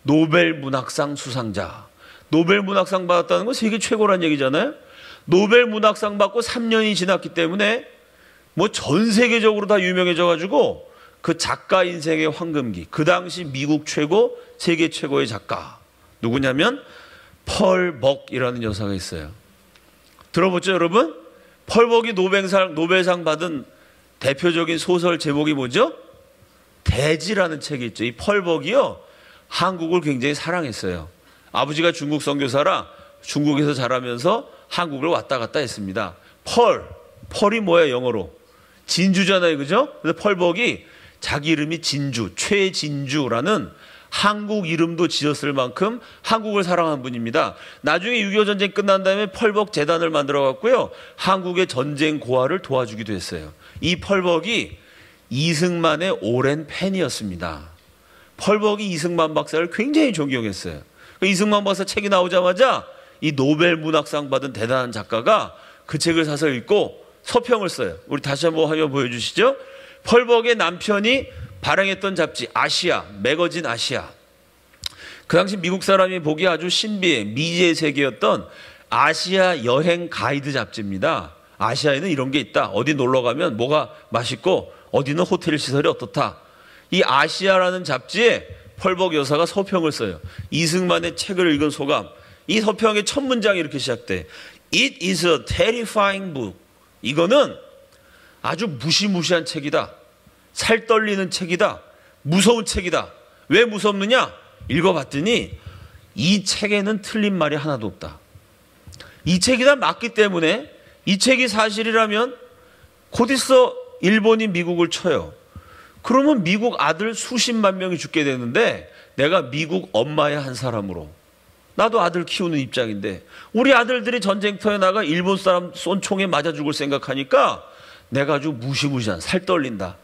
노벨 문학상 수상자. 노벨 문학상 받았다는 건 세계 최고란 얘기잖아요. 노벨 문학상 받고 3년이 지났기 때문에 뭐 전 세계적으로 다 유명해져 가지고 그 작가 인생의 황금기, 그 당시 미국 최고, 세계 최고의 작가 누구냐면 펄 벅이라는 여사가 있어요. 들어보죠, 여러분? 펄 벅이 노벨상 받은 대표적인 소설 제목이 뭐죠? 대지라는 책이 있죠. 이 펄 벅이요, 한국을 굉장히 사랑했어요. 아버지가 중국 선교사라 중국에서 자라면서 한국을 왔다 갔다 했습니다. 펄이 뭐예요, 영어로? 진주잖아요, 그죠? 그래서 펄 벅이 자기 이름이 진주, 최진주라는 한국 이름도 지었을 만큼 한국을 사랑한 분입니다. 나중에 6.25 전쟁 끝난 다음에 펄벅 재단을 만들어 갖고요, 한국의 전쟁 고아를 도와주기도 했어요. 이 펄벅이 이승만의 오랜 팬이었습니다. 펄벅이 이승만 박사를 굉장히 존경했어요. 이승만 박사 책이 나오자마자 이 노벨 문학상 받은 대단한 작가가 그 책을 사서 읽고 서평을 써요. 우리 다시 한번 화면 보여주시죠. 펄벅의 남편이 발행했던 잡지 아시아, 매거진 아시아. 그 당시 미국 사람이 보기 아주 신비해 미지의 세계였던 아시아 여행 가이드 잡지입니다. 아시아에는 이런 게 있다. 어디 놀러 가면 뭐가 맛있고 어디는 호텔 시설이 어떻다. 이 아시아라는 잡지에 펄벅 여사가 서평을 써요. 이승만의 책을 읽은 소감. 이 서평의 첫 문장이 이렇게 시작돼. It is a terrifying book. 이거는 아주 무시무시한 책이다. 살 떨리는 책이다. 무서운 책이다. 왜 무섭느냐? 읽어봤더니 이 책에는 틀린 말이 하나도 없다. 이 책이 다 맞기 때문에, 이 책이 사실이라면 곧 있어 일본이 미국을 쳐요. 그러면 미국 아들 수십만 명이 죽게 되는데, 내가 미국 엄마의 한 사람으로, 나도 아들 키우는 입장인데 우리 아들들이 전쟁터에 나가 일본 사람 쏜 총에 맞아 죽을 생각하니까 내가 아주 무시무시한, 살 떨린다.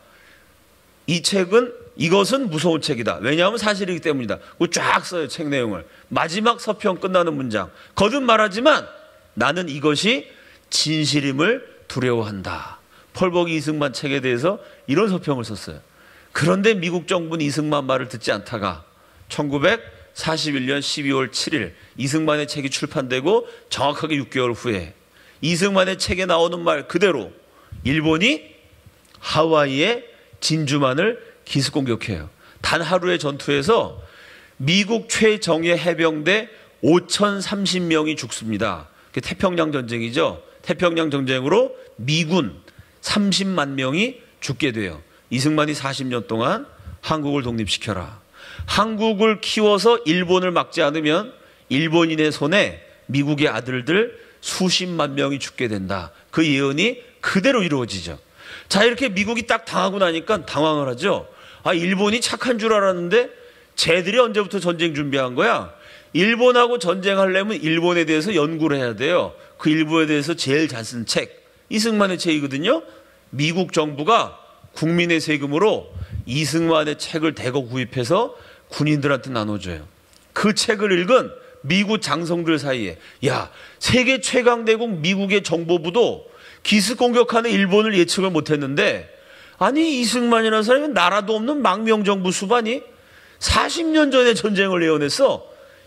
이 책은, 이것은 무서운 책이다. 왜냐하면 사실이기 때문이다. 그거 쫙 써요, 책 내용을. 마지막 서평 끝나는 문장. 거듭 말하지만 나는 이것이 진실임을 두려워한다. 펄벅이 이승만 책에 대해서 이런 서평을 썼어요. 그런데 미국 정부는 이승만 말을 듣지 않다가 1941년 12월 7일 이승만의 책이 출판되고 정확하게 6개월 후에 이승만의 책에 나오는 말 그대로 일본이 하와이의 진주만을 기습공격해요. 단 하루의 전투에서 미국 최정예 해병대 5,030명이 죽습니다. 그게 태평양 전쟁이죠. 태평양 전쟁으로 미군 30만 명이 죽게 돼요. 이승만이 40년 동안 한국을 독립시켜라. 한국을 키워서 일본을 막지 않으면 일본인의 손에 미국의 아들들 수십만 명이 죽게 된다. 그 예언이 그대로 이루어지죠. 자, 이렇게 미국이 딱 당하고 나니까 당황을 하죠. 아, 일본이 착한 줄 알았는데 쟤들이 언제부터 전쟁 준비한 거야? 일본하고 전쟁하려면 일본에 대해서 연구를 해야 돼요. 그 일본에 대해서 제일 잘 쓴 책, 이승만의 책이거든요. 미국 정부가 국민의 세금으로 이승만의 책을 대거 구입해서 군인들한테 나눠줘요. 그 책을 읽은 미국 장성들 사이에, 야, 세계 최강대국 미국의 정보부도 기습 공격하는 일본을 예측을 못했는데, 아니 이승만이라는 사람이 나라도 없는 망명정부 수반이 40년 전에 전쟁을 예언했어.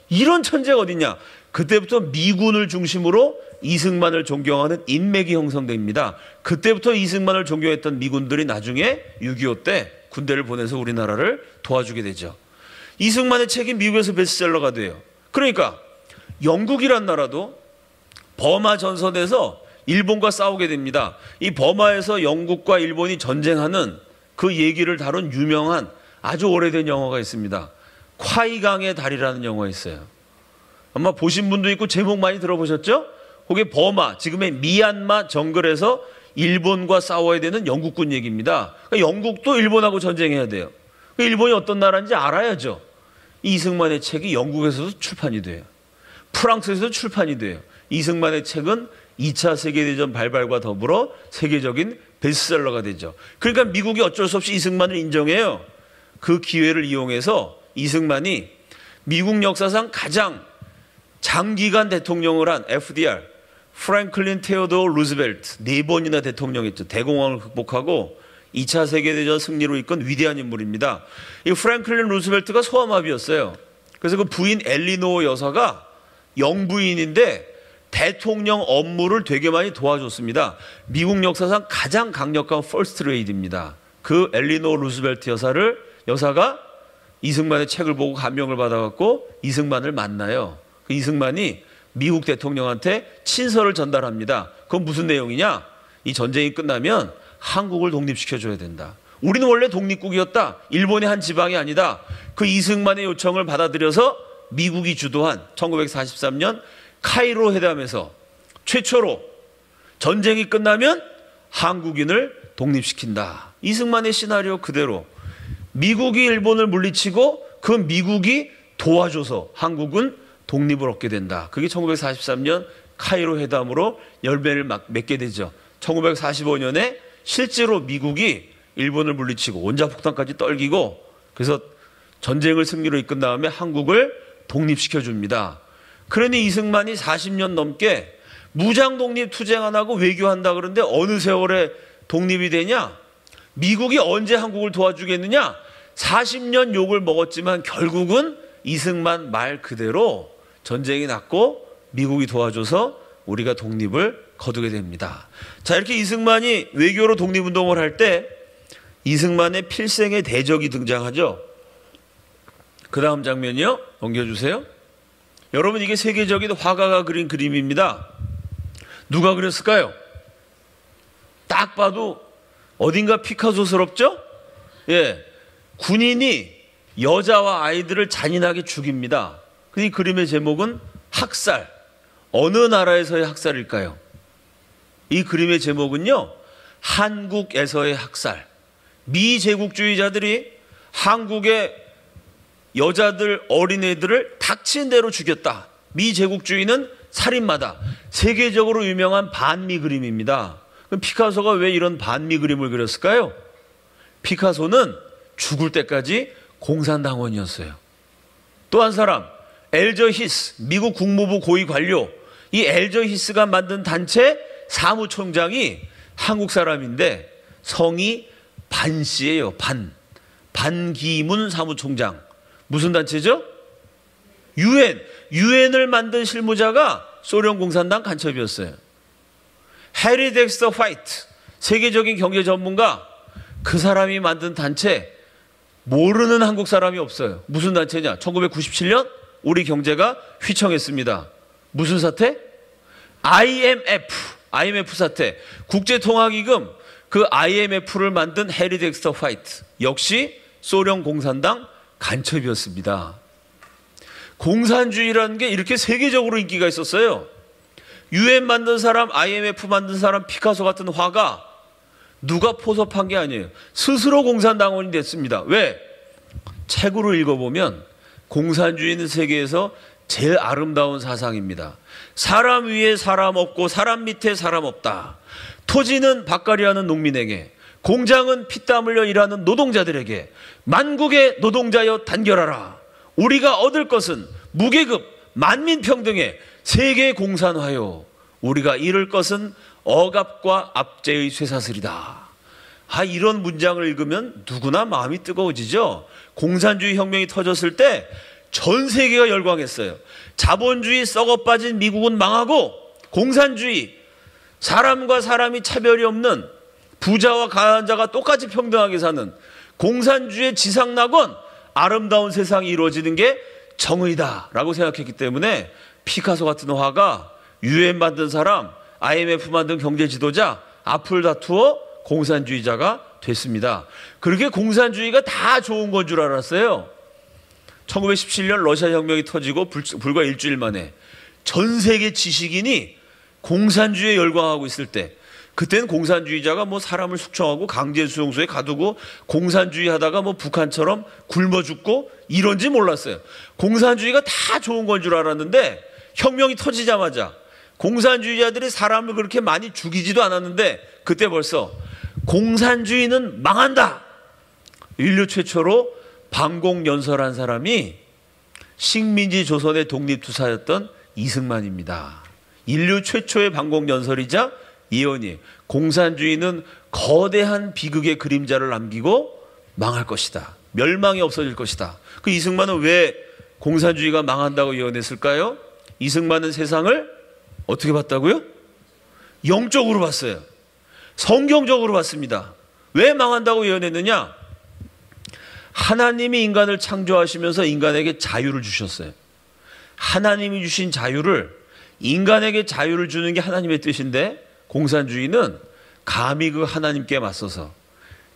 이런 천재가 어딨냐. 그때부터 미군을 중심으로 이승만을 존경하는 인맥이 형성됩니다. 그때부터 이승만을 존경했던 미군들이 나중에 6.25 때 군대를 보내서 우리나라를 도와주게 되죠. 이승만의 책이 미국에서 베스트셀러가 돼요. 그러니까 영국이란 나라도 버마 전선에서 일본과 싸우게 됩니다. 이 버마에서 영국과 일본이 전쟁하는 그 얘기를 다룬 유명한 아주 오래된 영화가 있습니다. 콰이강의 달이라는 영화가 있어요. 아마 보신 분도 있고 제목 많이 들어보셨죠? 그게 버마, 지금의 미얀마 정글에서 일본과 싸워야 되는 영국군 얘기입니다. 그러니까 영국도 일본하고 전쟁해야 돼요. 일본이 어떤 나라인지 알아야죠. 이승만의 책이 영국에서도 출판이 돼요. 프랑스에서도 출판이 돼요. 이승만의 책은 2차 세계대전 발발과 더불어 세계적인 베스트셀러가 되죠. 그러니까 미국이 어쩔 수 없이 이승만을 인정해요. 그 기회를 이용해서 이승만이 미국 역사상 가장 장기간 대통령을 한 FDR, 프랭클린 테오도어 루즈벨트 4번이나 대통령했죠. 대공황을 극복하고 2차 세계대전 승리로 이끈 위대한 인물입니다. 이 프랭클린 루즈벨트가 소아마비였어요. 그래서 그 부인 엘리노어 여사가 영부인인데 대통령 업무를 되게 많이 도와줬습니다. 미국 역사상 가장 강력한 퍼스트 레이디입니다. 그 엘리노어 루즈벨트 여사가 이승만의 책을 보고 감명을 받아갖고 이승만을 만나요. 그 이승만이 미국 대통령한테 친서를 전달합니다. 그건 무슨 내용이냐? 이 전쟁이 끝나면 한국을 독립시켜줘야 된다. 우리는 원래 독립국이었다. 일본의 한 지방이 아니다. 그 이승만의 요청을 받아들여서 미국이 주도한 1943년 카이로 회담에서 최초로 전쟁이 끝나면 한국인을 독립시킨다. 이승만의 시나리오 그대로 미국이 일본을 물리치고 그 미국이 도와줘서 한국은 독립을 얻게 된다. 그게 1943년 카이로 회담으로 열매를 맺게 되죠. 1945년에 실제로 미국이 일본을 물리치고 원자폭탄까지 떨기고 그래서 전쟁을 승리로 이끈 다음에 한국을 독립시켜 줍니다. 그러니 이승만이 40년 넘게 무장 독립 투쟁 안 하고 외교한다 그러는데 어느 세월에 독립이 되냐? 미국이 언제 한국을 도와주겠느냐? 40년 욕을 먹었지만 결국은 이승만 말 그대로 전쟁이 났고 미국이 도와줘서 우리가 독립을 거두게 됩니다. 자, 이렇게 이승만이 외교로 독립운동을 할 때 이승만의 필생의 대적이 등장하죠. 그 다음 장면이요. 넘겨주세요. 여러분, 이게 세계적인 화가가 그린 그림입니다. 누가 그렸을까요? 딱 봐도 어딘가 피카소스럽죠? 예, 군인이 여자와 아이들을 잔인하게 죽입니다. 이 그림의 제목은 학살. 어느 나라에서의 학살일까요? 이 그림의 제목은요, 한국에서의 학살. 미 제국주의자들이 한국의 여자들, 어린애들을 닥친 대로 죽였다. 미 제국주의는 살인마다. 세계적으로 유명한 반미 그림입니다. 그럼 피카소가 왜 이런 반미 그림을 그렸을까요? 피카소는 죽을 때까지 공산당원이었어요. 또 한 사람, 엘저 히스, 미국 국무부 고위 관료. 이 엘저 히스가 만든 단체 사무총장이 한국 사람인데 성이 반 씨예요. 반기문 사무총장. 무슨 단체죠? 유엔을 만든 실무자가 소련 공산당 간첩이었어요. 해리 덱스터 화이트, 세계적인 경제 전문가. 그 사람이 만든 단체 모르는 한국 사람이 없어요. 무슨 단체냐? 1997년 우리 경제가 휘청했습니다. 무슨 사태? IMF 사태. 국제통화기금. 그 IMF를 만든 해리 덱스터 화이트 역시 소련 공산당 간첩이었습니다. 공산주의라는 게 이렇게 세계적으로 인기가 있었어요. UN 만든 사람, IMF 만든 사람, 피카소 같은 화가 누가 포섭한 게 아니에요. 스스로 공산당원이 됐습니다. 왜? 책으로 읽어보면 공산주의는 세계에서 제일 아름다운 사상입니다. 사람 위에 사람 없고 사람 밑에 사람 없다. 토지는 밭갈이하는 농민에게, 공장은 피땀 흘려 일하는 노동자들에게, 만국의 노동자여 단결하라. 우리가 얻을 것은 무계급 만민평등의 세계 공산화요. 우리가 잃을 것은 억압과 압제의 쇠사슬이다. 이런 문장을 읽으면 누구나 마음이 뜨거워지죠. 공산주의 혁명이 터졌을 때 전 세계가 열광했어요. 자본주의 썩어빠진 미국은 망하고 공산주의, 사람과 사람이 차별이 없는, 부자와 가난한 자가 똑같이 평등하게 사는 공산주의 지상낙원, 아름다운 세상이 이루어지는 게 정의다라고 생각했기 때문에 피카소 같은 화가 UN 만든 사람, IMF 만든 경제 지도자, 앞을 다투어 공산주의자가 됐습니다. 그렇게 공산주의가 다 좋은 건 줄 알았어요. 1917년 러시아 혁명이 터지고 불과 일주일 만에 전 세계 지식인이 공산주의에 열광하고 있을 때, 그때는 공산주의자가 뭐 사람을 숙청하고 강제 수용소에 가두고 공산주의 하다가 뭐 북한처럼 굶어 죽고 이런지 몰랐어요. 공산주의가 다 좋은 건 줄 알았는데 혁명이 터지자마자 공산주의자들이 사람을 그렇게 많이 죽이지도 않았는데 그때 벌써 공산주의는 망한다. 인류 최초로 방공연설한 사람이 식민지 조선의 독립투사였던 이승만입니다. 인류 최초의 방공연설이자 예언이, 공산주의는 거대한 비극의 그림자를 남기고 망할 것이다. 멸망이 없어질 것이다. 그 이승만은 왜 공산주의가 망한다고 예언했을까요? 이승만은 세상을 어떻게 봤다고요? 영적으로 봤어요. 성경적으로 봤습니다. 왜 망한다고 예언했느냐? 하나님이 인간을 창조하시면서 인간에게 자유를 주셨어요. 하나님이 주신 자유를, 인간에게 자유를 주는 게 하나님의 뜻인데 공산주의는 감히 그 하나님께 맞서서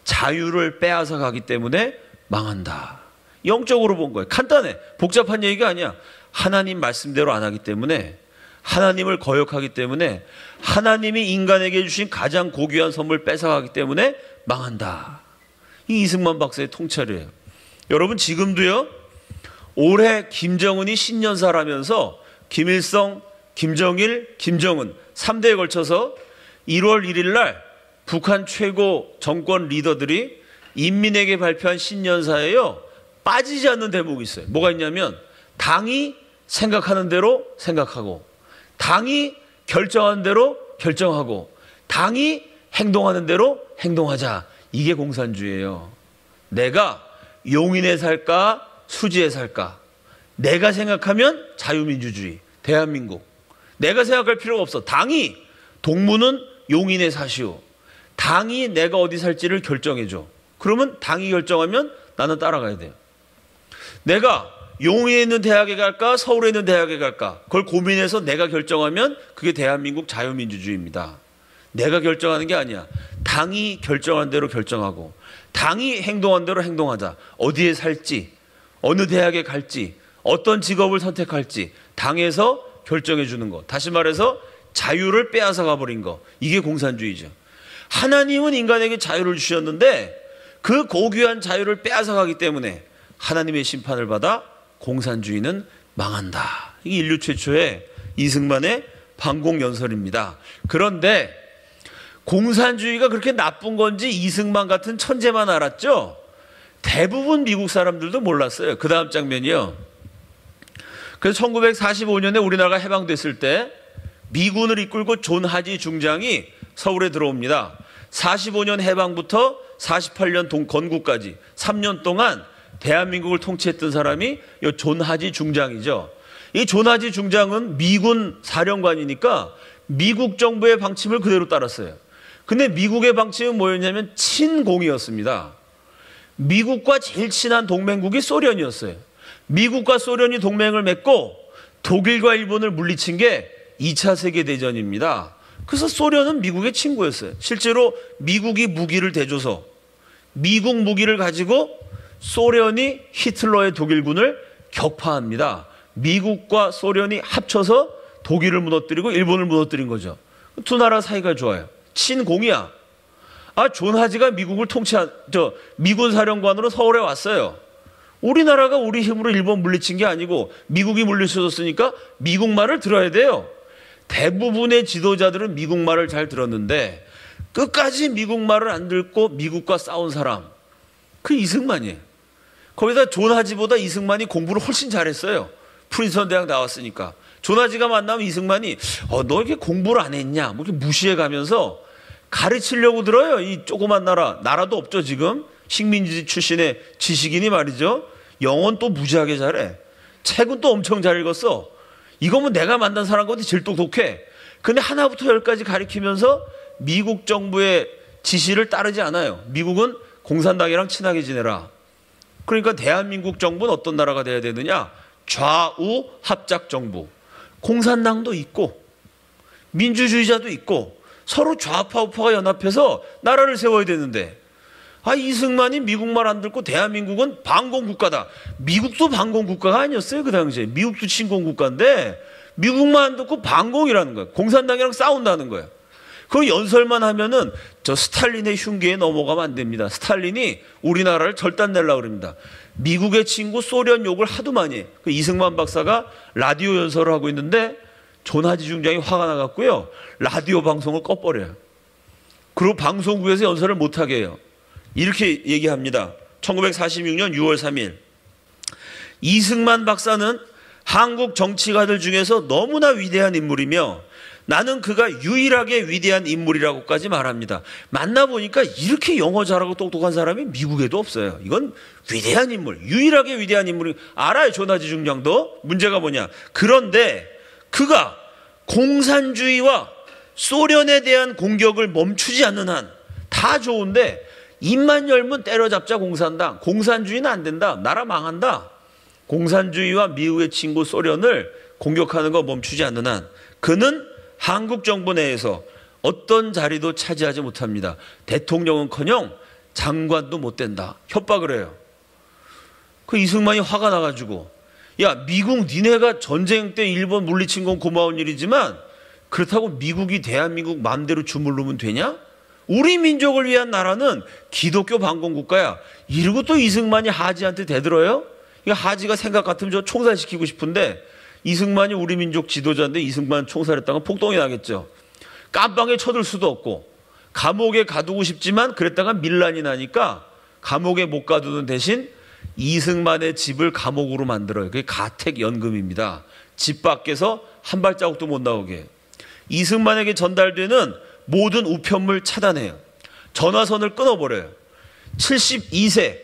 자유를 빼앗아 가기 때문에 망한다. 영적으로 본 거예요. 간단해. 복잡한 얘기가 아니야. 하나님 말씀대로 안 하기 때문에, 하나님을 거역하기 때문에, 하나님이 인간에게 주신 가장 고귀한 선물 뺏어가기 때문에 망한다. 이 이승만 박사의 통찰이에요. 여러분, 지금도요, 올해 김정은이 신년사라면서 김일성, 김정일, 김정은 3대에 걸쳐서 1월 1일 날 북한 최고 정권 리더들이 인민에게 발표한 신년사에요, 빠지지 않는 대목이 있어요. 뭐가 있냐면, 당이 생각하는 대로 생각하고, 당이 결정하는 대로 결정하고, 당이 행동하는 대로 행동하자. 이게 공산주의예요. 내가 용인에 살까 수지에 살까, 내가 생각하면 자유민주주의, 대한민국. 내가 생각할 필요가 없어. 당이, 동무는 용인에 사시오, 당이 내가 어디 살지를 결정해줘. 그러면 당이 결정하면 나는 따라가야 돼요. 내가 용인에 있는 대학에 갈까 서울에 있는 대학에 갈까, 그걸 고민해서 내가 결정하면 그게 대한민국 자유민주주의입니다. 내가 결정하는 게 아니야. 당이 결정한 대로 결정하고, 당이 행동한 대로 행동하자. 어디에 살지, 어느 대학에 갈지, 어떤 직업을 선택할지 당에서 결정해 주는 거. 다시 말해서 자유를 빼앗아 가버린 거. 이게 공산주의죠. 하나님은 인간에게 자유를 주셨는데 그 고귀한 자유를 빼앗아 가기 때문에 하나님의 심판을 받아 공산주의는 망한다. 이게 인류 최초의 이승만의 반공연설입니다. 그런데 공산주의가 그렇게 나쁜 건지 이승만 같은 천재만 알았죠? 대부분 미국 사람들도 몰랐어요. 그 다음 장면이요. 그래서 1945년에 우리나라가 해방됐을 때 미군을 이끌고 존 하지 중장이 서울에 들어옵니다. 45년 해방부터 48년 건국까지 3년 동안 대한민국을 통치했던 사람이 이 존 하지 중장이죠. 이 존 하지 중장은 미군 사령관이니까 미국 정부의 방침을 그대로 따랐어요. 근데 미국의 방침은 뭐였냐면 친공이었습니다. 미국과 제일 친한 동맹국이 소련이었어요. 미국과 소련이 동맹을 맺고 독일과 일본을 물리친 게 2차 세계대전입니다. 그래서 소련은 미국의 친구였어요. 실제로 미국이 무기를 대줘서 미국 무기를 가지고 소련이 히틀러의 독일군을 격파합니다. 미국과 소련이 합쳐서 독일을 무너뜨리고 일본을 무너뜨린 거죠. 두 나라 사이가 좋아요. 친공이야. 존 하지가 미국을 미군 사령관으로 서울에 왔어요. 우리나라가 우리 힘으로 일본 물리친 게 아니고 미국이 물리쳐줬으니까 미국 말을 들어야 돼요. 대부분의 지도자들은 미국 말을 잘 들었는데 끝까지 미국 말을 안 듣고 미국과 싸운 사람, 그 이승만이에요. 거기다 존 하지보다 이승만이 공부를 훨씬 잘했어요. 프린스턴 대학 나왔으니까. 존 하지가 만나면 이승만이 너 이렇게 공부를 안 했냐 뭐 이렇게 무시해 가면서 가르치려고 들어요. 이 조그만 나라도 없죠 지금. 식민지 출신의 지식인이 말이죠. 영어는 또 무지하게 잘해. 책은 또 엄청 잘 읽었어. 이거면 내가 만난 사람 가운데 제일 똑똑해. 근데 하나부터 열까지 가르치면서 미국 정부의 지시를 따르지 않아요. 미국은 공산당이랑 친하게 지내라. 그러니까 대한민국 정부는 어떤 나라가 돼야 되느냐? 좌우 합작 정부. 공산당도 있고 민주주의자도 있고 서로 좌파 우파가 연합해서 나라를 세워야 되는데 이승만이 미국 말 안 듣고 대한민국은 반공국가다. 미국도 반공국가가 아니었어요. 그 당시에. 미국도 친공국가인데 미국만 안 듣고 반공이라는 거예요. 공산당이랑 싸운다는 거예요. 그 연설만 하면은 저 스탈린의 흉계에 넘어가면 안 됩니다. 스탈린이 우리나라를 절단내려고 그럽니다. 미국의 친구 소련 욕을 하도 많이 해요. 그 이승만 박사가 라디오 연설을 하고 있는데 존 하지 중장이 화가 나갔고요. 라디오 방송을 꺼버려요. 그리고 방송국에서 연설을 못하게 해요. 이렇게 얘기합니다. 1946년 6월 3일. 이승만 박사는 한국 정치가들 중에서 너무나 위대한 인물이며 나는 그가 유일하게 위대한 인물이라고까지 말합니다. 만나보니까 이렇게 영어 잘하고 똑똑한 사람이 미국에도 없어요. 이건 위대한 인물, 유일하게 위대한 인물이 알아요. 존 하지 중장도. 문제가 뭐냐? 그런데 그가 공산주의와 소련에 대한 공격을 멈추지 않는 한 다 좋은데 입만 열면 때려잡자 공산당. 공산주의는 안 된다. 나라 망한다. 공산주의와 미국의 친구 소련을 공격하는 거 멈추지 않는 한 그는 한국 정부 내에서 어떤 자리도 차지하지 못합니다. 대통령은커녕 장관도 못 된다. 협박을 해요. 그 이승만이 화가 나가지고, 야, 미국 니네가 전쟁 때 일본 물리친 건 고마운 일이지만 그렇다고 미국이 대한민국 마음대로 주물르면 되냐? 우리 민족을 위한 나라는 기독교 반공국가야. 이러고 또 이승만이 하지한테 대들어요? 이거 하지가 생각 같으면 저 총살시키고 싶은데, 이승만이 우리 민족 지도자인데 이승만 총살했다가 폭동이 나겠죠. 깜빵에 쳐들 수도 없고 감옥에 가두고 싶지만 그랬다가 밀란이 나니까 감옥에 못 가두는 대신 이승만의 집을 감옥으로 만들어요. 그게 가택연금입니다. 집 밖에서 한 발자국도 못 나오게. 이승만에게 전달되는 모든 우편물 차단해요. 전화선을 끊어버려요. 72세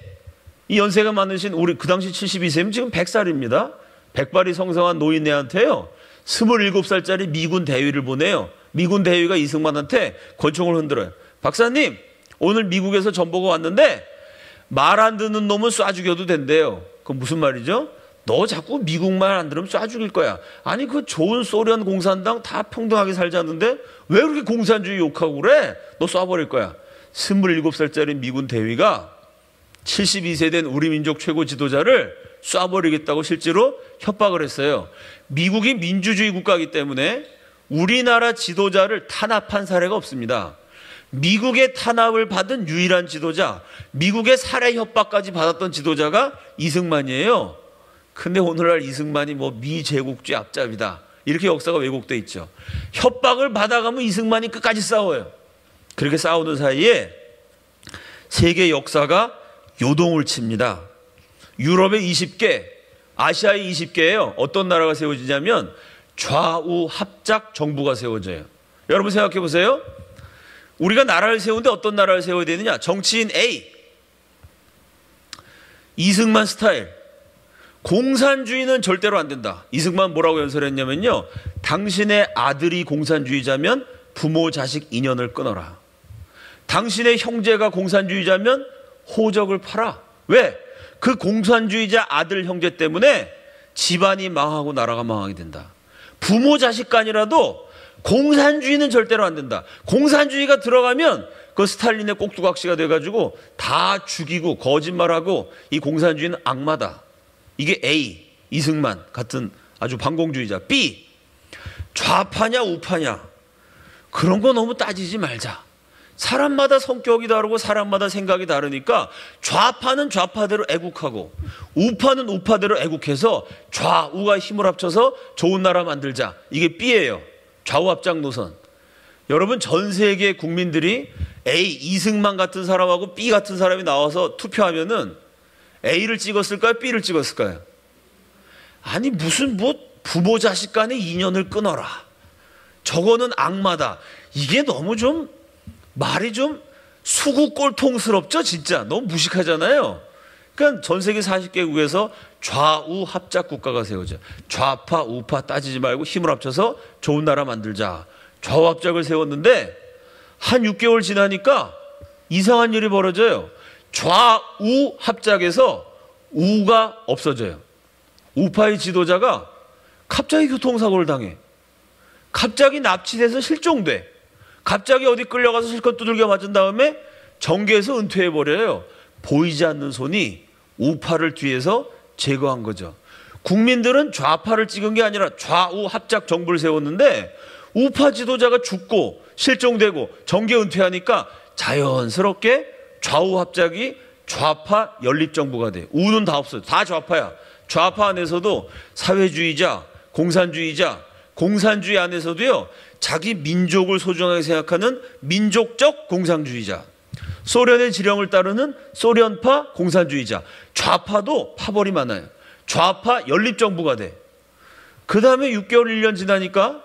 이 연세가 많으신 우리 그 당시 72세면 지금 100살입니다. 백발이 성성한 노인네한테요 27살짜리 미군 대위를 보내요. 미군 대위가 이승만한테 권총을 흔들어요. 박사님, 오늘 미국에서 전보가 왔는데 말 안 듣는 놈은 쏴 죽여도 된대요. 그건 무슨 말이죠? 너 자꾸 미국 말 안 들으면 쏴 죽일 거야. 아니 그 좋은 소련 공산당 다 평등하게 살자는데 왜 그렇게 공산주의 욕하고 그래? 너 쏴버릴 거야. 27살짜리 미군 대위가 72세 된 우리 민족 최고 지도자를 쏴버리겠다고 실제로 협박을 했어요. 미국이 민주주의 국가이기 때문에 우리나라 지도자를 탄압한 사례가 없습니다. 미국의 탄압을 받은 유일한 지도자, 미국의 살해 협박까지 받았던 지도자가 이승만이에요. 근데 오늘날 이승만이 뭐 미제국주의 앞잡이다 이렇게 역사가 왜곡돼 있죠. 협박을 받아가면 이승만이 끝까지 싸워요. 그렇게 싸우는 사이에 세계 역사가 요동을 칩니다. 유럽의 20개, 아시아의 20개예요. 어떤 나라가 세워지냐면 좌우 합작 정부가 세워져요. 여러분 생각해 보세요. 우리가 나라를 세우는데 어떤 나라를 세워야 되느냐? 정치인 A, 이승만 스타일. 공산주의는 절대로 안 된다. 이승만 뭐라고 연설했냐면요. 당신의 아들이 공산주의자면 부모 자식 인연을 끊어라. 당신의 형제가 공산주의자면 호적을 팔아. 왜? 그 공산주의자 아들 형제 때문에 집안이 망하고 나라가 망하게 된다. 부모 자식 간이라도 공산주의는 절대로 안 된다. 공산주의가 들어가면 그 스탈린의 꼭두각시가 돼가지고 다 죽이고 거짓말하고 이 공산주의는 악마다. 이게 A, 이승만 같은 아주 반공주의자. B, 좌파냐 우파냐 그런 거 너무 따지지 말자. 사람마다 성격이 다르고 사람마다 생각이 다르니까 좌파는 좌파대로 애국하고 우파는 우파대로 애국해서 좌우가 힘을 합쳐서 좋은 나라 만들자. 이게 B예요. 좌우 합작 노선. 여러분 전 세계 국민들이 A, 이승만 같은 사람하고 B 같은 사람이 나와서 투표하면은 A를 찍었을까요? B를 찍었을까요? 아니 무슨 뭐 부모 자식 간의 인연을 끊어라. 저거는 악마다. 이게 너무 좀 말이 좀 수구꼴통스럽죠. 진짜 너무 무식하잖아요. 그러니까 전 세계 40개국에서 좌우 합작 국가가 세워져. 좌파 우파 따지지 말고 힘을 합쳐서 좋은 나라 만들자. 좌우 합작을 세웠는데 한 6개월 지나니까 이상한 일이 벌어져요. 좌우 합작에서 우가 없어져요. 우파의 지도자가 갑자기 교통사고를 당해. 갑자기 납치돼서 실종돼. 갑자기 어디 끌려가서 실컷 두들겨 맞은 다음에 정계에서 은퇴해버려요. 보이지 않는 손이 우파를 뒤에서 제거한 거죠. 국민들은 좌파를 찍은 게 아니라 좌우 합작 정부를 세웠는데 우파 지도자가 죽고 실종되고 정계 은퇴하니까 자연스럽게 좌우 합작이 좌파 연립정부가 돼. 우는 다 없어요. 다 좌파야. 좌파 안에서도 사회주의자, 공산주의자, 공산주의 안에서도요. 자기 민족을 소중하게 생각하는 민족적 공산주의자. 소련의 지령을 따르는 소련파 공산주의자. 좌파도 파벌이 많아요. 좌파 연립정부가 돼. 그 다음에 6개월 1년 지나니까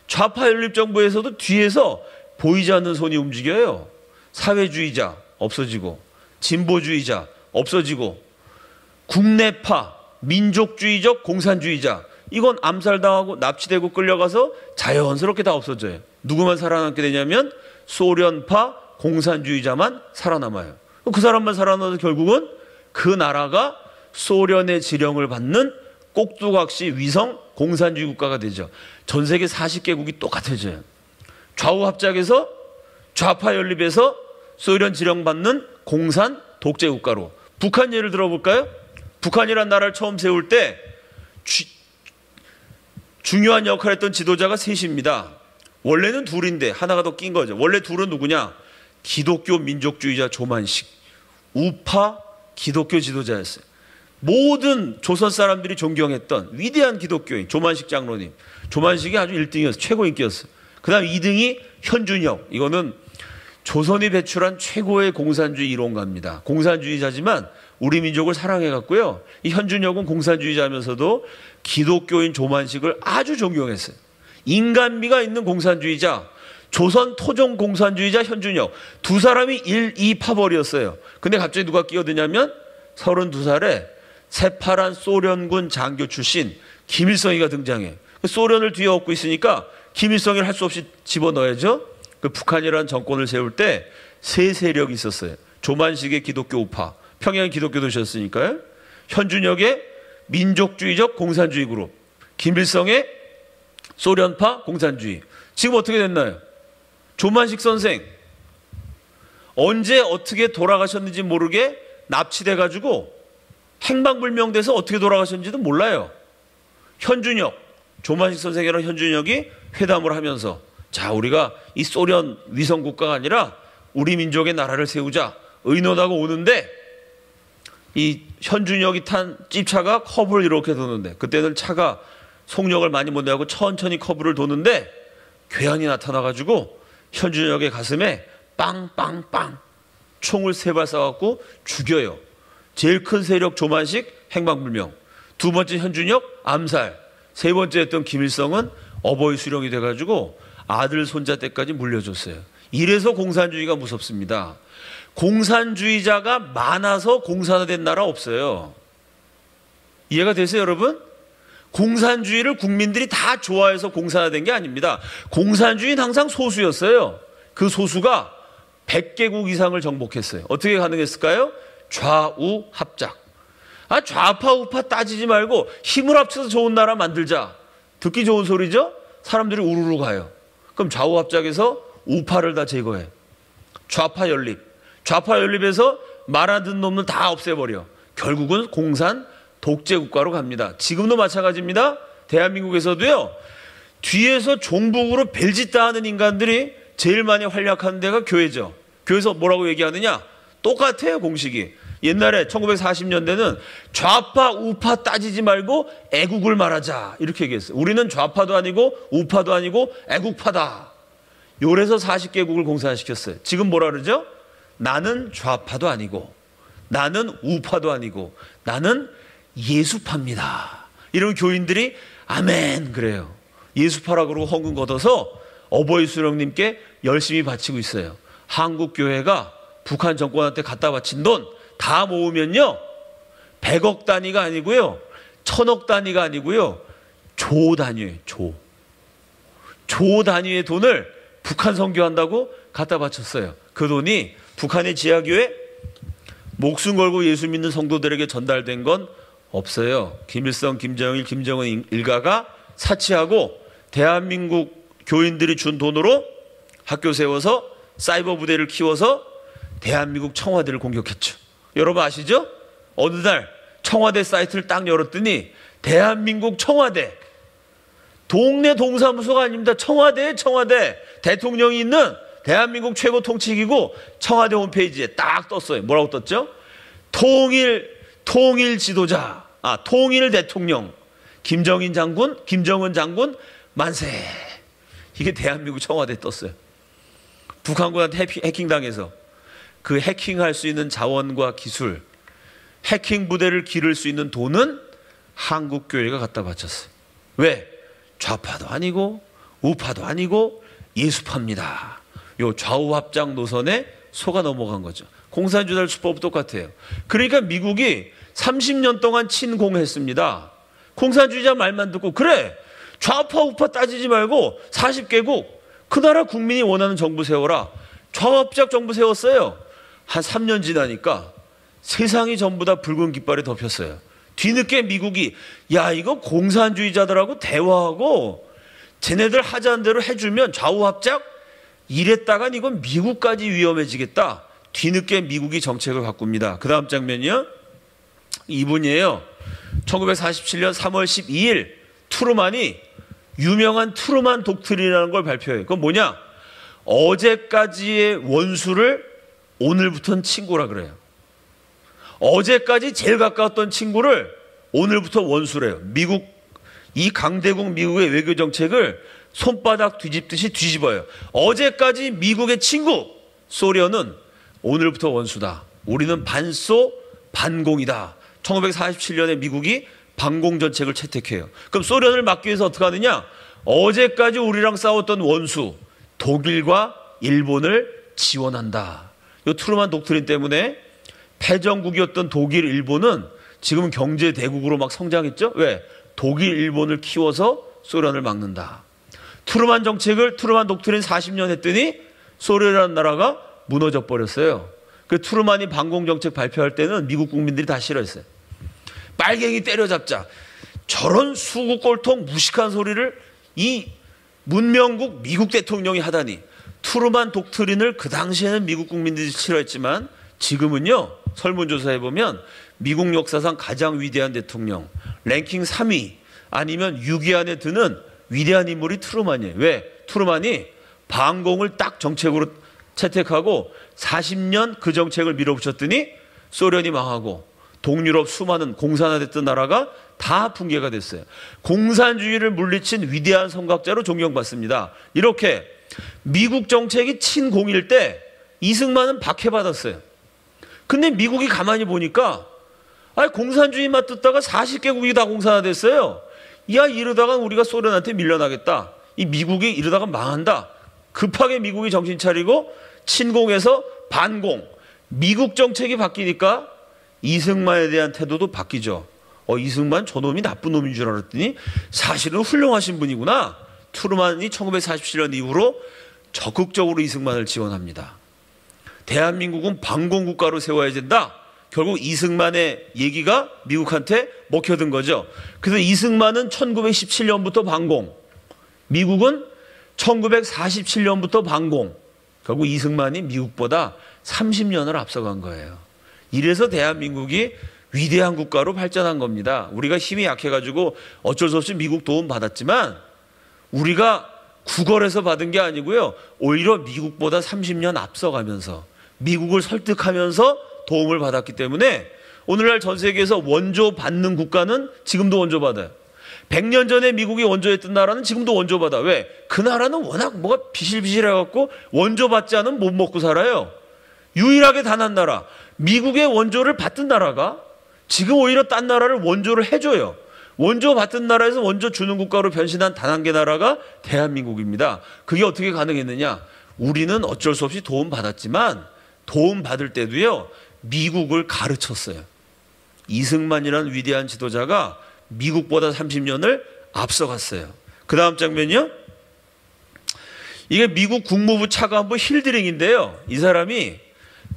좌파 연립정부에서도 뒤에서 보이지 않는 손이 움직여요. 사회주의자 없어지고 진보주의자 없어지고 국내파 민족주의적 공산주의자 이건 암살당하고 납치되고 끌려가서 자연스럽게 다 없어져요. 누구만 살아남게 되냐면 소련파 공산주의자만 살아남아요. 그 사람만 살아남아서 결국은 그 나라가 소련의 지령을 받는 꼭두각시 위성 공산주의 국가가 되죠. 전 세계 40개국이 똑같아져요. 좌우 합작에서 좌파 연립에서 소련 지령받는 공산 독재 국가로. 북한 예를 들어볼까요? 북한이란 나라를 처음 세울 때 중요한 역할을 했던 지도자가 셋입니다. 원래는 둘인데 하나가 더 낀 거죠. 원래 둘은 누구냐? 기독교 민족주의자 조만식, 우파 기독교 지도자였어요. 모든 조선 사람들이 존경했던 위대한 기독교인 조만식 장로님. 조만식이 아주 1등이었어요. 최고 인기였어요. 그 다음 2등이 현준혁. 이거는 조선이 배출한 최고의 공산주의 이론가입니다. 공산주의자지만 우리 민족을 사랑해갔고요. 이 현준혁은 공산주의자면서도 기독교인 조만식을 아주 존경했어요. 인간미가 있는 공산주의자, 조선 토종 공산주의자 현준혁. 두 사람이 1, 2 파벌이었어요. 근데 갑자기 누가 끼어드냐면 32살에 새파란 소련군 장교 출신 김일성이가 등장해. 소련을 뒤에 업고 있으니까 김일성을 할 수 없이 집어넣어야죠. 그 북한이라는 정권을 세울 때 세 세력이 있었어요. 조만식의 기독교 우파, 평양 기독교 도시였으니까요. 현준혁의 민족주의적 공산주의 그룹, 김일성의 소련파 공산주의. 지금 어떻게 됐나요? 조만식 선생 언제 어떻게 돌아가셨는지 모르게 납치돼가지고 행방불명돼서 어떻게 돌아가셨는지도 몰라요. 현준혁, 조만식 선생이랑 현준혁이 회담을 하면서 자, 우리가 이 소련 위성국가가 아니라 우리 민족의 나라를 세우자 의논하고 오는데 이 현준혁이 탄 찝차가 커브를 이렇게 도는데, 그때는 차가 속력을 많이 못 내고 천천히 커브를 도는데 괴한이 나타나가지고 현준혁의 가슴에 빵빵빵 총을 3발 쏴갖고 죽여요. 제일 큰 세력 조만식 행방불명, 두 번째 현준혁 암살, 세 번째 했던 김일성은 어버이 수령이 돼가지고 아들 손자 때까지 물려줬어요. 이래서 공산주의가 무섭습니다. 공산주의자가 많아서 공산화된 나라 없어요. 이해가 되세요, 여러분? 공산주의를 국민들이 다 좋아해서 공산화된 게 아닙니다. 공산주의는 항상 소수였어요. 그 소수가 100개국 이상을 정복했어요. 어떻게 가능했을까요? 좌우 합작. 좌파 우파 따지지 말고 힘을 합쳐서 좋은 나라 만들자. 듣기 좋은 소리죠? 사람들이 우르르 가요. 그럼 좌우 합작에서 우파를 다 제거해. 좌파 연립. 좌파 연립에서 말 안 듣는 놈을 다 없애버려. 결국은 공산 독재 국가로 갑니다. 지금도 마찬가지입니다. 대한민국에서도요. 뒤에서 종북으로 벨짓다 하는 인간들이 제일 많이 활약하는 데가 교회죠. 교회에서 뭐라고 얘기하느냐? 똑같아요, 공식이. 옛날에 1940년대는 좌파 우파 따지지 말고 애국을 말하자 이렇게 얘기했어요. 우리는 좌파도 아니고 우파도 아니고 애국파다. 요래서 40개국을 공산화시켰어요. 지금 뭐라 그러죠? 나는 좌파도 아니고 나는 우파도 아니고 나는 예수파입니다. 이런 교인들이 아멘 그래요. 예수파라 그러고 헌금 걷어서 어버이 수령님께 열심히 바치고 있어요. 한국교회가 북한 정권한테 갖다 바친 돈 다 모으면요 100억 단위가 아니고요 1000억 단위가 아니고요 조 단위예요. 조 단위의 돈을 북한 선교한다고 갖다 바쳤어요. 그 돈이 북한의 지하교회 목숨 걸고 예수 믿는 성도들에게 전달된 건 없어요. 김일성, 김정일, 김정은 일가가 사치하고 대한민국 교인들이 준 돈으로 학교 세워서 사이버 부대를 키워서 대한민국 청와대를 공격했죠. 여러분 아시죠? 어느 날 청와대 사이트를 딱 열었더니 대한민국 청와대, 동네 동사무소가 아닙니다. 청와대 대통령이 있는 대한민국 최고 통치기구 청와대 홈페이지에 딱 떴어요. 뭐라고 떴죠? 통일 지도자, 통일 대통령 김정은 장군 만세. 이게 대한민국 청와대에 떴어요. 북한군한테 해킹당해서 그 해킹할 수 있는 자원과 기술, 해킹 부대를 기를 수 있는 돈은 한국교회가 갖다 바쳤어요. 왜? 좌파도 아니고 우파도 아니고 예수파입니다. 요 좌우 합작 노선에 속아 넘어간 거죠. 공산주의 수법 똑같아요. 그러니까 미국이 30년 동안 친공했습니다. 공산주의자 말만 듣고 그래 좌파 우파 따지지 말고 40개국 그 나라 국민이 원하는 정부 세워라. 좌우합작 정부 세웠어요. 한 3년 지나니까 세상이 전부 다 붉은 깃발에 덮였어요. 뒤늦게 미국이 야 이거 공산주의자들하고 대화하고 쟤네들 하자는 대로 해주면 좌우합작 이랬다간 이건 미국까지 위험해지겠다. 뒤늦게 미국이 정책을 바꿉니다. 그 다음 장면이요. 이분이에요. 1947년 3월 12일 트루만이 유명한 트루만 독트린이라는 걸 발표해요. 그건 뭐냐? 어제까지의 원수를 오늘부터는 친구라 그래요. 어제까지 제일 가까웠던 친구를 오늘부터 원수래요. 이 강대국 미국의 외교 정책을 손바닥 뒤집듯이 뒤집어요. 어제까지 미국의 친구 소련은 오늘부터 원수다. 우리는 반소 반공이다. 1947년에 미국이 반공 정책을 채택해요. 그럼 소련을 막기 위해서 어떻게 하느냐? 어제까지 우리랑 싸웠던 원수 독일과 일본을 지원한다. 이 트루만 독트린 때문에 패전국이었던 독일, 일본은 지금은 경제 대국으로 막 성장했죠. 왜? 독일, 일본을 키워서 소련을 막는다. 트루만 독트린 40년 했더니 소련이라는 나라가 무너져 버렸어요. 그 트루만이 반공정책 발표할 때는 미국 국민들이 다 싫어했어요. 빨갱이 때려잡자. 저런 수구꼴통 무식한 소리를 이 문명국 미국 대통령이 하다니. 트루만 독트린을 그 당시에는 미국 국민들이 싫어했지만 지금은요. 설문조사해 보면 미국 역사상 가장 위대한 대통령 랭킹 3위 아니면 6위 안에 드는 위대한 인물이 트루만이에요. 왜? 트루만이 반공을 딱 정책으로 채택하고 40년 그 정책을 밀어붙였더니 소련이 망하고 동유럽 수많은 공산화됐던 나라가 다 붕괴가 됐어요. 공산주의를 물리친 위대한 선각자로 존경받습니다. 이렇게 미국 정책이 친공일 때 이승만은 박해받았어요. 근데 미국이 가만히 보니까 공산주의만 뜯다가 40개국이 다 공산화됐어요. 야 이러다가 우리가 소련한테 밀려나겠다. 이 미국이 이러다가 망한다. 급하게 미국이 정신 차리고 친공에서 반공. 미국 정책이 바뀌니까 이승만에 대한 태도도 바뀌죠. 이승만 저놈이 나쁜 놈인 줄 알았더니 사실은 훌륭하신 분이구나. 트루만이 1947년 이후로 적극적으로 이승만을 지원합니다. 대한민국은 반공국가로 세워야 된다. 결국 이승만의 얘기가 미국한테 먹혀든 거죠. 그래서 이승만은 1917년부터 반공, 미국은 1947년부터 반공. 결국 이승만이 미국보다 30년을 앞서간 거예요. 이래서 대한민국이 위대한 국가로 발전한 겁니다. 우리가 힘이 약해가지고 어쩔 수 없이 미국 도움 받았지만 우리가 구걸해서 받은 게 아니고요. 오히려 미국보다 30년 앞서가면서 미국을 설득하면서 도움을 받았기 때문에 오늘날 전 세계에서 원조 받는 국가는 지금도 원조 받아요. 100년 전에 미국이 원조했던 나라는 지금도 원조 받아. 왜? 그 나라는 워낙 뭐가 비실비실해갖고 원조 받지 않으면 못 먹고 살아요. 유일하게 단 한 나라. 미국의 원조를 받던 나라가 지금 오히려 딴 나라를 원조를 해줘요. 원조 받던 나라에서 원조 주는 국가로 변신한 단 한 개 나라가 대한민국입니다. 그게 어떻게 가능했느냐? 우리는 어쩔 수 없이 도움 받았지만 도움 받을 때도요. 미국을 가르쳤어요. 이승만이라는 위대한 지도자가 미국보다 30년을 앞서갔어요. 그 다음 장면이요. 이게 미국 국무부 차관보 힐드링인데요. 이 사람이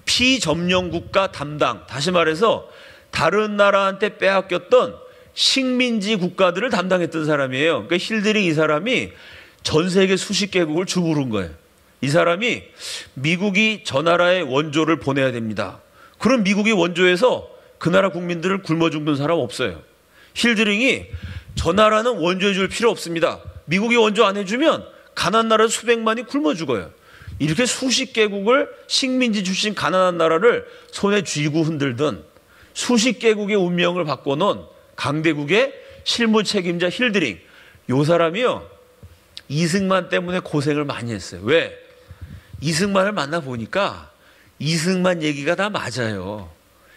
피점령 국가 담당, 다시 말해서 다른 나라한테 빼앗겼던 식민지 국가들을 담당했던 사람이에요. 그러니까 힐드링 이 사람이 전 세계 수십 개국을 주무른 거예요. 이 사람이 미국이 저 나라에 원조를 보내야 됩니다. 그럼 미국이 원조에서 그 나라 국민들을 굶어 죽는 사람 없어요. 힐드링이 저 나라는 원조해 줄 필요 없습니다. 미국이 원조 안 해주면 가난한 나라 수백만이 굶어 죽어요. 이렇게 수십 개국을 식민지 출신 가난한 나라를 손에 쥐고 흔들던 수십 개국의 운명을 바꿔놓은 강대국의 실무 책임자 힐드링. 이 사람이요. 이승만 때문에 고생을 많이 했어요. 왜? 이승만을 만나보니까 이승만 얘기가 다 맞아요.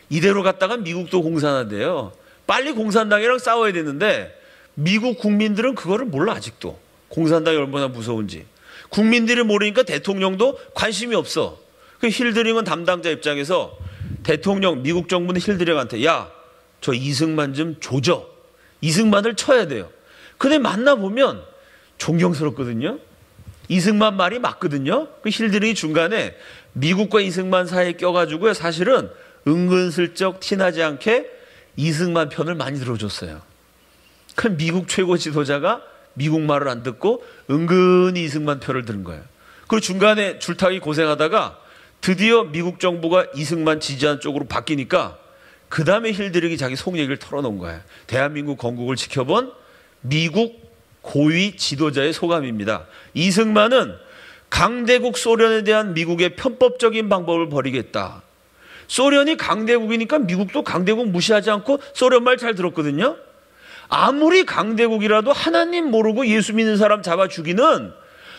이대로 갔다가 미국도 공산화돼요. 빨리 공산당이랑 싸워야 되는데 미국 국민들은 그거를 몰라 아직도. 공산당이 얼마나 무서운지. 국민들이 모르니까 대통령도 관심이 없어. 그 힐드링은 담당자 입장에서 대통령, 미국 정부는 힐드링한테 야, 저 이승만 좀 조져. 이승만을 쳐야 돼요. 근데 만나보면 존경스럽거든요. 이승만 말이 맞거든요. 그 힐드링이 중간에 미국과 이승만 사이에 껴가지고요. 사실은 은근슬쩍 티나지 않게 이승만 편을 많이 들어줬어요. 그 미국 최고 지도자가 미국 말을 안 듣고 은근히 이승만 편을 들은 거예요. 그리고 중간에 줄타기 고생하다가 드디어 미국 정부가 이승만 지지하는 쪽으로 바뀌니까 그 다음에 힐드릭이 자기 속 얘기를 털어놓은 거예요. 대한민국 건국을 지켜본 미국 고위 지도자의 소감입니다. 이승만은 강대국 소련에 대한 미국의 편법적인 방법을 버리겠다. 소련이 강대국이니까 미국도 강대국 무시하지 않고 소련 말 잘 들었거든요. 아무리 강대국이라도 하나님 모르고 예수 믿는 사람 잡아 죽이는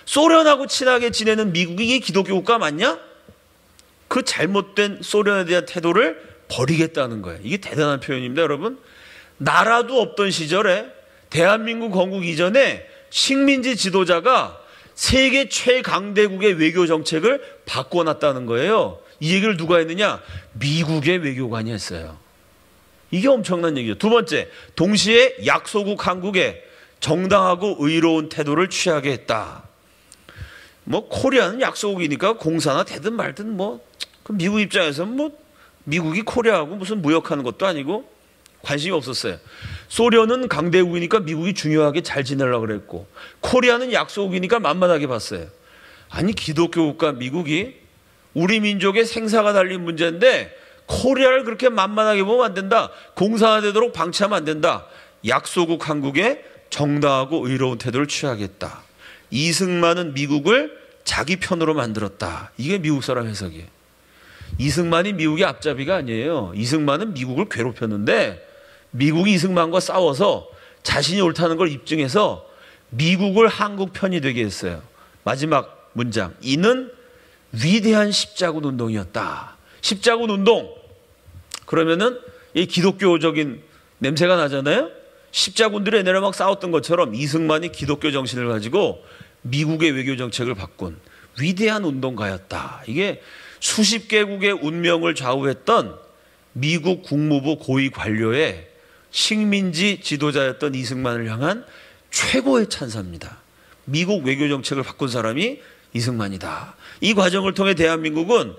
소련하고 친하게 지내는 미국이 이게 기독교 국가 맞냐? 그 잘못된 소련에 대한 태도를 버리겠다는 거예요. 이게 대단한 표현입니다, 여러분. 나라도 없던 시절에 대한민국 건국 이전에 식민지 지도자가 세계 최강대국의 외교 정책을 바꿔놨다는 거예요. 이 얘기를 누가 했느냐? 미국의 외교관이 했어요. 이게 엄청난 얘기죠. 두 번째, 동시에 약소국 한국에 정당하고 의로운 태도를 취하게 했다. 뭐 코리아는 약소국이니까 공사나 되든 말든 그 미국 입장에서는 미국이 코리아하고 무슨 무역하는 것도 아니고 관심이 없었어요. 소련은 강대국이니까 미국이 중요하게 잘 지내려고 그랬고, 코리아는 약소국이니까 만만하게 봤어요. 아니, 기독교 국가 미국이 우리 민족의 생사가 달린 문제인데 코리아를 그렇게 만만하게 보면 안 된다. 공산화되도록 방치하면 안 된다. 약소국 한국에 정당하고 의로운 태도를 취하겠다. 이승만은 미국을 자기 편으로 만들었다. 이게 미국 사람 해석이에요. 이승만이 미국의 앞잡이가 아니에요. 이승만은 미국을 괴롭혔는데 미국이 이승만과 싸워서 자신이 옳다는 걸 입증해서 미국을 한국 편이 되게 했어요. 마지막 문장. 이는 위대한 십자군 운동이었다. 십자군 운동. 그러면은 이 기독교적인 냄새가 나잖아요. 십자군들이 옛날에 막 싸웠던 것처럼 이승만이 기독교 정신을 가지고 미국의 외교 정책을 바꾼 위대한 운동가였다. 이게 수십 개국의 운명을 좌우했던 미국 국무부 고위 관료의 식민지 지도자였던 이승만을 향한 최고의 찬사입니다. 미국 외교 정책을 바꾼 사람이 이승만이다. 이 과정을 통해 대한민국은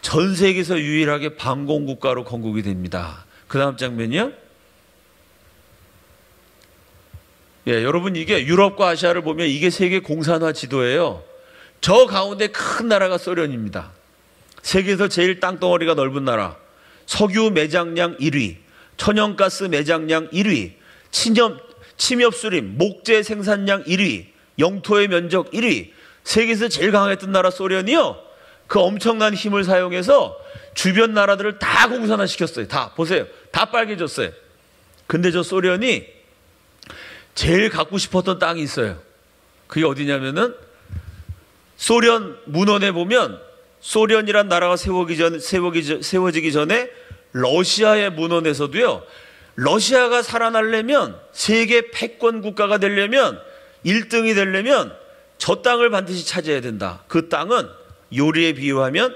전 세계에서 유일하게 반공국가로 건국이 됩니다. 그 다음 장면이요. 여러분, 이게 유럽과 아시아를 보면 이게 세계 공산화 지도예요. 저 가운데 큰 나라가 소련입니다. 세계에서 제일 땅덩어리가 넓은 나라. 석유 매장량 1위, 천연가스 매장량 1위, 침엽수림, 목재 생산량 1위, 영토의 면적 1위. 세계에서 제일 강했던 나라 소련이요. 그 엄청난 힘을 사용해서 주변 나라들을 다 공산화시켰어요. 다 보세요. 다 빨개졌어요. 근데 저 소련이 제일 갖고 싶었던 땅이 있어요. 그게 어디냐면은 소련 문헌에 보면 소련이란 나라가 세워지기 전에 러시아의 문헌에서도요. 러시아가 살아나려면 세계 패권 국가가 되려면 1등이 되려면 저 땅을 반드시 차지해야 된다. 그 땅은 요리에 비유하면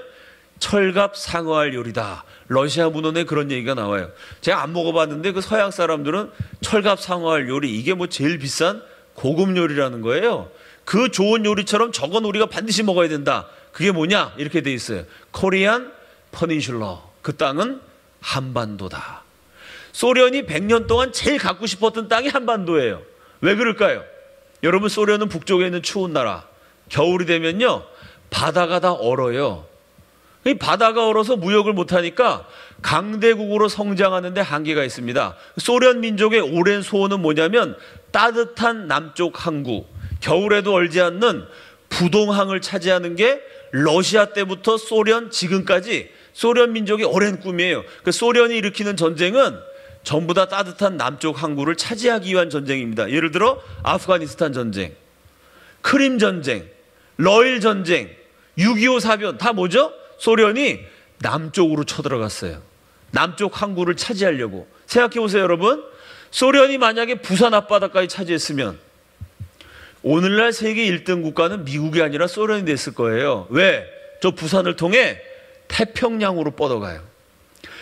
철갑 상어알 요리다. 러시아 문헌에 그런 얘기가 나와요. 제가 안 먹어봤는데 그 서양 사람들은 철갑 상어알 요리, 이게 제일 비싼 고급 요리라는 거예요. 그 좋은 요리처럼 저건 우리가 반드시 먹어야 된다. 그게 뭐냐? 이렇게 돼 있어요. 코리안 퍼닌슐러. 그 땅은 한반도다. 소련이 100년 동안 제일 갖고 싶었던 땅이 한반도예요. 왜 그럴까요? 여러분, 소련은 북쪽에 있는 추운 나라. 겨울이 되면요, 바다가 다 얼어요. 이 바다가 얼어서 무역을 못하니까 강대국으로 성장하는데 한계가 있습니다. 소련 민족의 오랜 소원은 뭐냐면 따뜻한 남쪽 항구, 겨울에도 얼지 않는 부동항을 차지하는 게 러시아 때부터 소련 지금까지 소련 민족의 오랜 꿈이에요. 그 소련이 일으키는 전쟁은 전부 다 따뜻한 남쪽 항구를 차지하기 위한 전쟁입니다. 예를 들어 아프가니스탄 전쟁, 크림 전쟁, 러일 전쟁, 6.25 사변 다 뭐죠? 소련이 남쪽으로 쳐들어갔어요. 남쪽 항구를 차지하려고. 생각해 보세요, 여러분. 소련이 만약에 부산 앞바다까지 차지했으면 오늘날 세계 1등 국가는 미국이 아니라 소련이 됐을 거예요. 왜? 저 부산을 통해 태평양으로 뻗어가요.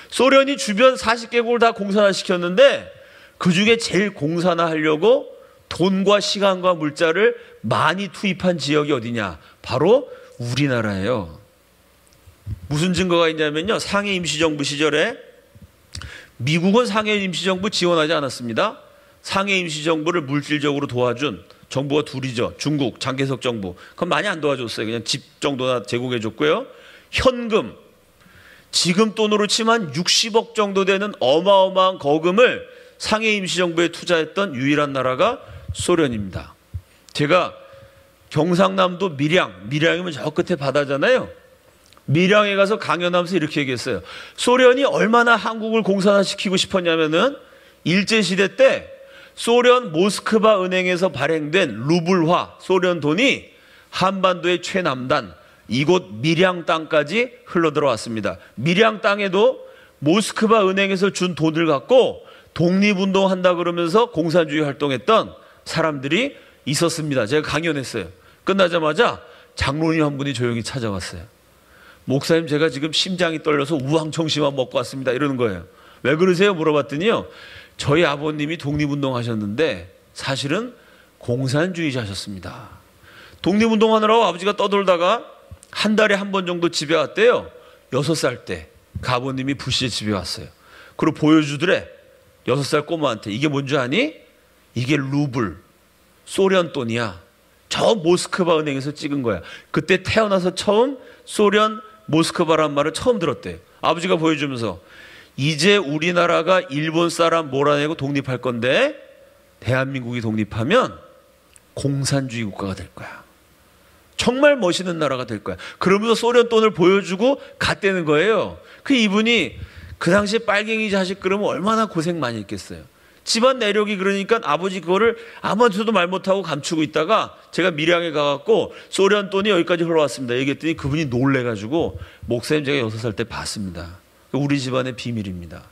소련이 주변 40개국을 다 공산화시켰는데 그 중에 제일 공산화하려고 돈과 시간과 물자를 많이 투입한 지역이 어디냐? 바로 우리나라예요. 무슨 증거가 있냐면요, 상해 임시정부 시절에 미국은 상해 임시정부 지원하지 않았습니다. 상해 임시정부를 물질적으로 도와준 정부가 둘이죠. 중국, 장개석 정부. 그건 많이 안 도와줬어요. 그냥 집 정도나 제공해줬고요. 현금, 지금 돈으로 치면 60억 정도 되는 어마어마한 거금을 상해 임시정부에 투자했던 유일한 나라가 소련입니다. 제가 경상남도 밀양이면 저 끝에 바다잖아요. 밀양에 가서 강연하면서 이렇게 얘기했어요. 소련이 얼마나 한국을 공산화시키고 싶었냐면은 일제시대 때 소련 모스크바 은행에서 발행된 루블화 소련 돈이 한반도의 최남단 이곳 밀양 땅까지 흘러들어왔습니다. 밀양 땅에도 모스크바 은행에서 준 돈을 갖고 독립운동한다 그러면서 공산주의 활동했던 사람들이 있었습니다. 제가 강연했어요. 끝나자마자 장로님 한 분이 조용히 찾아왔어요. 목사님, 제가 지금 심장이 떨려서 우황청심환 먹고 왔습니다. 이러는 거예요. 왜 그러세요? 물어봤더니요. 저희 아버님이 독립운동 하셨는데 사실은 공산주의자 하셨습니다. 독립운동 하느라고 아버지가 떠돌다가 한 달에 한 번 정도 집에 왔대요. 6살 때 그 아버님이 불시에 집에 왔어요. 그리고 보여주더래. 6살 꼬마한테. 이게 뭔지 아니? 이게 루블, 소련 돈이야. 저 모스크바 은행에서 찍은 거야. 그때 태어나서 처음 소련 모스크바란 말을 처음 들었대요. 아버지가 보여주면서 이제 우리나라가 일본 사람 몰아내고 독립할 건데 대한민국이 독립하면 공산주의 국가가 될 거야. 정말 멋있는 나라가 될 거야. 그러면서 소련 돈을 보여주고 갔다는 거예요. 그 이분이 그 당시에 빨갱이 자식 그러면 얼마나 고생 많이 했겠어요. 집안 내력이 그러니까 아버지 그거를 아무한테도 말 못하고 감추고 있다가 제가 밀양에 가갖고 소련 돈이 여기까지 흘러왔습니다. 얘기했더니 그분이 놀래가지고 목사님 제가 6살 때 봤습니다. 우리 집안의 비밀입니다.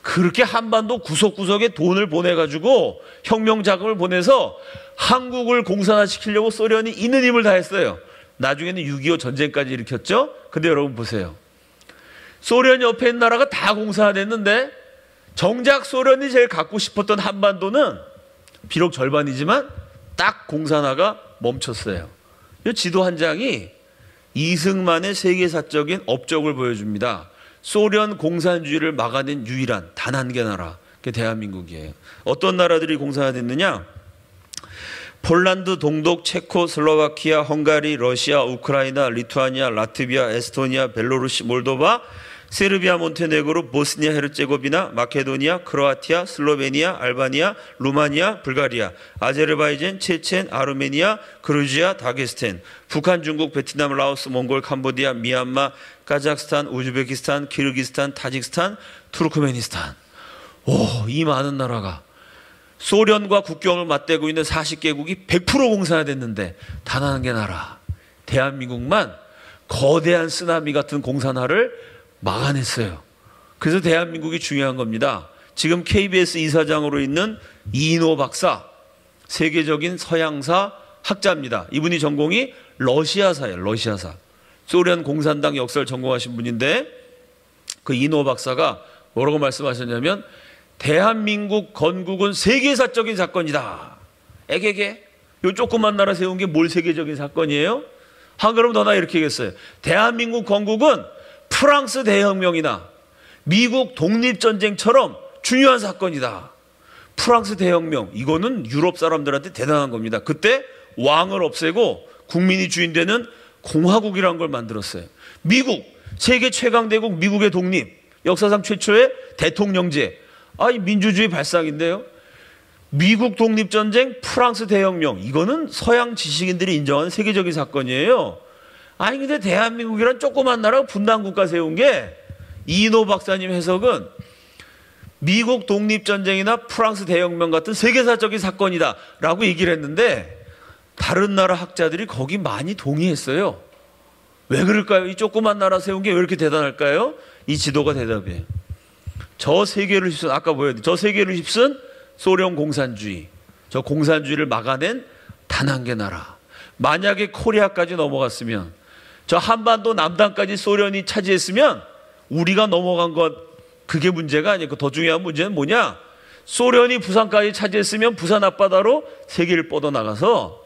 그렇게 한반도 구석구석에 돈을 보내가지고 혁명 자금을 보내서 한국을 공산화시키려고 소련이 있는 힘을 다했어요. 나중에는 6.25 전쟁까지 일으켰죠. 근데 여러분 보세요. 소련 옆에 있는 나라가 다 공산화됐는데 정작 소련이 제일 갖고 싶었던 한반도는 비록 절반이지만 딱 공산화가 멈췄어요. 이 지도 한 장이 이승만의 세계사적인 업적을 보여줍니다. 소련 공산주의를 막아낸 유일한 단 한 개 나라, 그게 대한민국이에요. 어떤 나라들이 공산화됐느냐? 폴란드, 동독, 체코, 슬로바키아, 헝가리, 러시아, 우크라이나, 리투아니아, 라트비아, 에스토니아, 벨로루시, 몰도바, 세르비아, 몬테네그로, 보스니아, 헤르체고비나, 마케도니아, 크로아티아, 슬로베니아, 알바니아, 루마니아, 불가리아, 아제르바이잔, 체첸, 아르메니아, 그루지아, 다게스탄, 북한, 중국, 베트남, 라오스, 몽골, 캄보디아, 미얀마, 카자흐스탄, 우즈베키스탄, 키르기스탄, 타직스탄, 투르크메니스탄. 이 많은 나라가 소련과 국경을 맞대고 있는 40개국이 100% 공산화됐는데 단 한 개 나라 대한민국만 거대한 쓰나미 같은 공산화를 막아냈어요. 그래서 대한민국이 중요한 겁니다. 지금 KBS 이사장으로 있는 이인호 박사, 세계적인 서양사 학자입니다. 이분이 전공이 러시아사예요. 러시아사. 소련 공산당 역사를 전공하신 분인데 그 이인호 박사가 뭐라고 말씀하셨냐면 대한민국 건국은 세계사적인 사건이다. 에게게? 요 조그만 나라 세운 게 뭘 세계적인 사건이에요? 한 걸음 더 나 이렇게 얘기했어요. 대한민국 건국은 프랑스 대혁명이나 미국 독립전쟁처럼 중요한 사건이다. 프랑스 대혁명, 이거는 유럽 사람들한테 대단한 겁니다. 그때 왕을 없애고 국민이 주인되는 공화국이라는 걸 만들었어요. 미국, 세계 최강대국 미국의 독립, 역사상 최초의 대통령제. 이 민주주의 발상인데요. 미국 독립전쟁, 프랑스 대혁명, 이거는 서양 지식인들이 인정하는 세계적인 사건이에요. 근데 대한민국이란 조그만 나라가 분단국가 세운 게 이인호 박사님 해석은 미국 독립전쟁이나 프랑스 대혁명 같은 세계사적인 사건이다 라고 얘기를 했는데 다른 나라 학자들이 거기 많이 동의했어요. 왜 그럴까요? 이 조그만 나라 세운 게 왜 이렇게 대단할까요? 이 지도가 대답이에요. 저 세계를 휩쓴, 아까 보여드린 저 세계를 휩쓴 소련 공산주의, 저 공산주의를 막아낸 단 한 개 나라. 만약에 코리아까지 넘어갔으면, 저 한반도 남단까지 소련이 차지했으면 우리가 넘어간 것, 그게 문제가 아니고 더 중요한 문제는 뭐냐? 소련이 부산까지 차지했으면 부산 앞바다로 세계를 뻗어나가서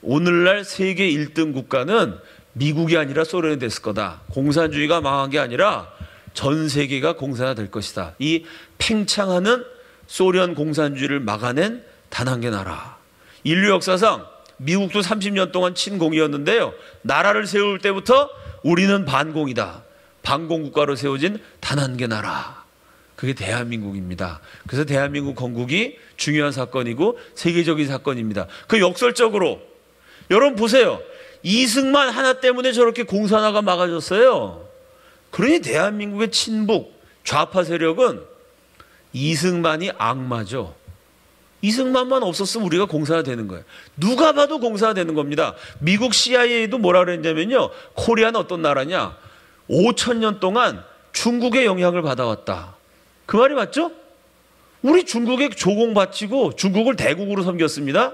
오늘날 세계 1등 국가는 미국이 아니라 소련이 됐을 거다. 공산주의가 망한 게 아니라 전 세계가 공산화될 것이다. 이 팽창하는 소련 공산주의를 막아낸 단 한 개 나라. 인류 역사상 미국도 30년 동안 친공이었는데요, 나라를 세울 때부터 우리는 반공이다. 반공국가로 세워진 단 한 개 나라. 그게 대한민국입니다. 그래서 대한민국 건국이 중요한 사건이고 세계적인 사건입니다. 그 역설적으로 여러분 보세요. 이승만 하나 때문에 저렇게 공산화가 막아졌어요. 그러니 대한민국의 친북 좌파 세력은 이승만이 악마죠. 이승만만 없었으면 우리가 공산화되는 거예요. 누가 봐도 공산화되는 겁니다. 미국 CIA도 뭐라 그랬냐면요, 코리아는 어떤 나라냐, 5,000년 동안 중국의 영향을 받아왔다. 그 말이 맞죠? 우리 중국에 조공바치고 중국을 대국으로 섬겼습니다.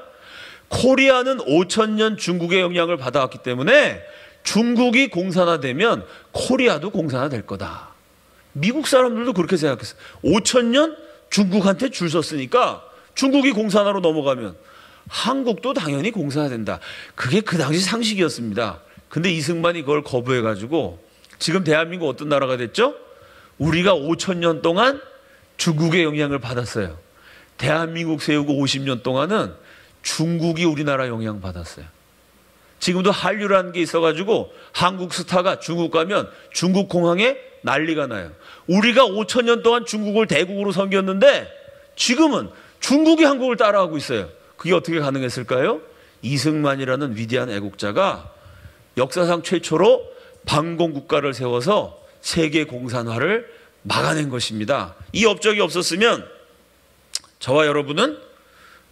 코리아는 5,000년 중국의 영향을 받아왔기 때문에 중국이 공산화되면 코리아도 공산화될 거다. 미국 사람들도 그렇게 생각했어요. 5,000년 중국한테 줄 섰으니까 중국이 공산화로 넘어가면 한국도 당연히 공산화된다. 그게 그 당시 상식이었습니다. 근데 이승만이 그걸 거부해가지고 지금 대한민국 어떤 나라가 됐죠? 우리가 5,000년 동안 중국의 영향을 받았어요. 대한민국 세우고 50년 동안은 중국이 우리나라 영향 받았어요. 지금도 한류라는 게 있어가지고 한국 스타가 중국 가면 중국 공항에 난리가 나요. 우리가 5,000년 동안 중국을 대국으로 섬겼는데 지금은 중국이 한국을 따라하고 있어요. 그게 어떻게 가능했을까요? 이승만이라는 위대한 애국자가 역사상 최초로 반공국가를 세워서 세계 공산화를 막아낸 것입니다. 이 업적이 없었으면 저와 여러분은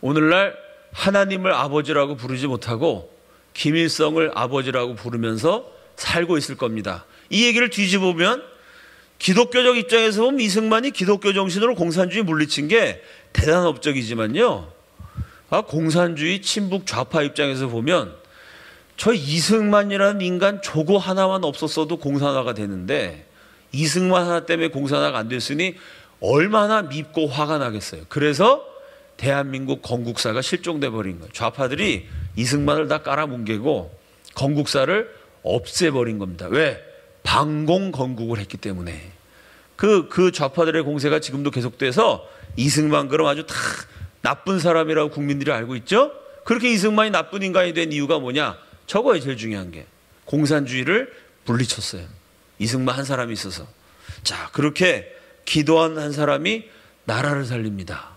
오늘날 하나님을 아버지라고 부르지 못하고 김일성을 아버지라고 부르면서 살고 있을 겁니다. 이 얘기를 뒤집어보면 기독교적 입장에서 보면 이승만이 기독교 정신으로 공산주의 물리친 게 대단한 업적이지만요, 공산주의 친북 좌파 입장에서 보면 저 이승만이라는 인간 저거 하나만 없었어도 공산화가 되는데 이승만 하나 때문에 공산화가 안 됐으니 얼마나 밉고 화가 나겠어요. 그래서 대한민국 건국사가 실종돼 버린 거예요. 좌파들이 이승만을 다 깔아뭉개고 건국사를 없애버린 겁니다. 왜? 반공 건국을 했기 때문에. 그 좌파들의 공세가 지금도 계속돼서 이승만 그럼 아주 다 나쁜 사람이라고 국민들이 알고 있죠? 그렇게 이승만이 나쁜 인간이 된 이유가 뭐냐? 저거에 제일 중요한 게 공산주의를 물리쳤어요. 이승만 한 사람이 있어서. 자, 그렇게 기도한 한 사람이 나라를 살립니다.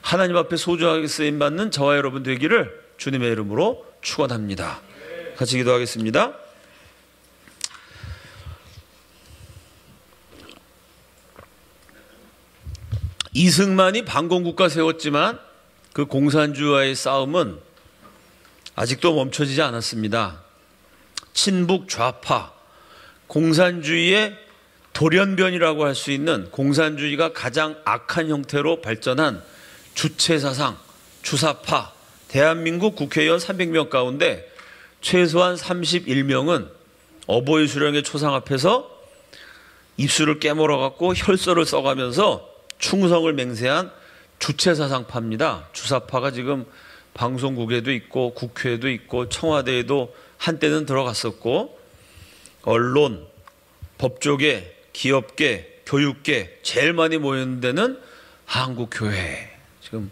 하나님 앞에 소중하게 쓰임받는 저와 여러분 되기를 주님의 이름으로 축원합니다. 같이 기도하겠습니다. 이승만이 반공국가 세웠지만 그 공산주의와의 싸움은 아직도 멈춰지지 않았습니다. 친북 좌파, 공산주의의 돌연변이라고 할 수 있는 공산주의가 가장 악한 형태로 발전한 주체사상, 주사파, 대한민국 국회의원 300명 가운데 최소한 31명은 어버이 수령의 초상 앞에서 입술을 깨물어갖고 혈서를 써가면서 충성을 맹세한 주체사상파입니다. 주사파가 지금 방송국에도 있고 국회에도 있고 청와대에도 한때는 들어갔었고, 언론, 법조계, 기업계, 교육계 제일 많이 모이는 데는 한국교회. 지금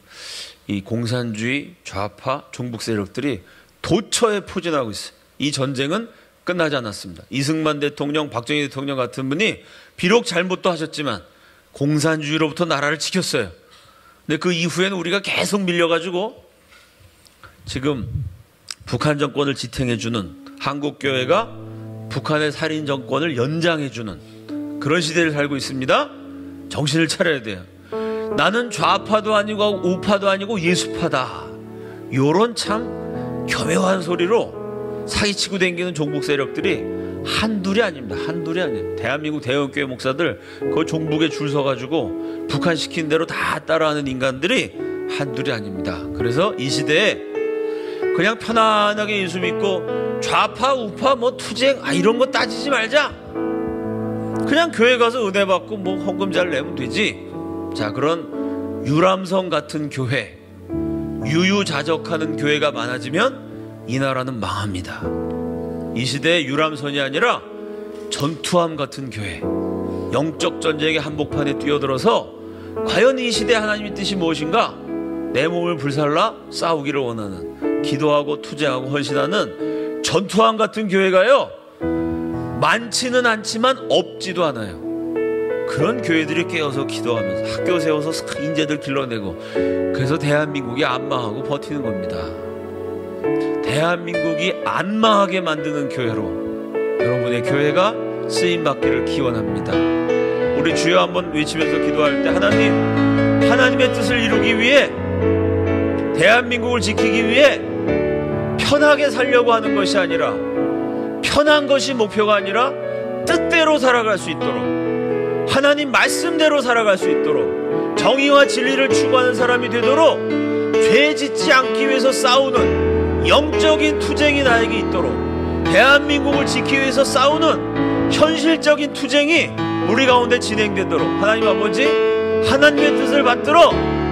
이 공산주의 좌파 종북 세력들이 도처에 포진하고 있어요. 이 전쟁은 끝나지 않았습니다. 이승만 대통령, 박정희 대통령 같은 분이 비록 잘못도 하셨지만 공산주의로부터 나라를 지켰어요. 근데 그 이후에는 우리가 계속 밀려가지고 지금 북한 정권을 지탱해주는 한국교회가 북한의 살인 정권을 연장해주는 그런 시대를 살고 있습니다. 정신을 차려야 돼요. 나는 좌파도 아니고 우파도 아니고 예수파다. 요런 참 교묘한 소리로 사기치고 다니는 종북 세력들이 한둘이 아닙니다. 한둘이 아니에요. 대한민국 대형교회 목사들 그 종북에 줄 서가지고 북한 시킨 대로 다 따라하는 인간들이 한둘이 아닙니다. 그래서 이 시대에 그냥 편안하게 예수 믿고 좌파 우파 뭐 투쟁 이런 거 따지지 말자. 그냥 교회 가서 은혜 받고 뭐 헌금 잘 내면 되지. 자, 그런 유람선 같은 교회, 유유자적하는 교회가 많아지면 이 나라는 망합니다. 이 시대에 유람선이 아니라 전투함 같은 교회, 영적 전쟁의 한복판에 뛰어들어서 과연 이 시대 하나님의 뜻이 무엇인가? 내 몸을 불살라 싸우기를 원하는, 기도하고 투쟁하고 헌신하는 전투함 같은 교회가요, 많지는 않지만 없지도 않아요. 그런 교회들이 깨어서 기도하면서 학교 세워서 인재들 길러내고, 그래서 대한민국이 안 망하고 버티는 겁니다. 대한민국이 안 망하게 만드는 교회로 여러분의 교회가 쓰임받기를 기원합니다. 우리 주여 한번 외치면서 기도할 때, 하나님의 뜻을 이루기 위해, 대한민국을 지키기 위해 편하게 살려고 하는 것이 아니라, 편한 것이 목표가 아니라 뜻대로 살아갈 수 있도록, 하나님 말씀대로 살아갈 수 있도록, 정의와 진리를 추구하는 사람이 되도록, 죄 짓지 않기 위해서 싸우는 영적인 투쟁이 나에게 있도록, 대한민국을 지키기 위해서 싸우는 현실적인 투쟁이 우리 가운데 진행되도록, 하나님 아버지, 하나님의 뜻을 받들어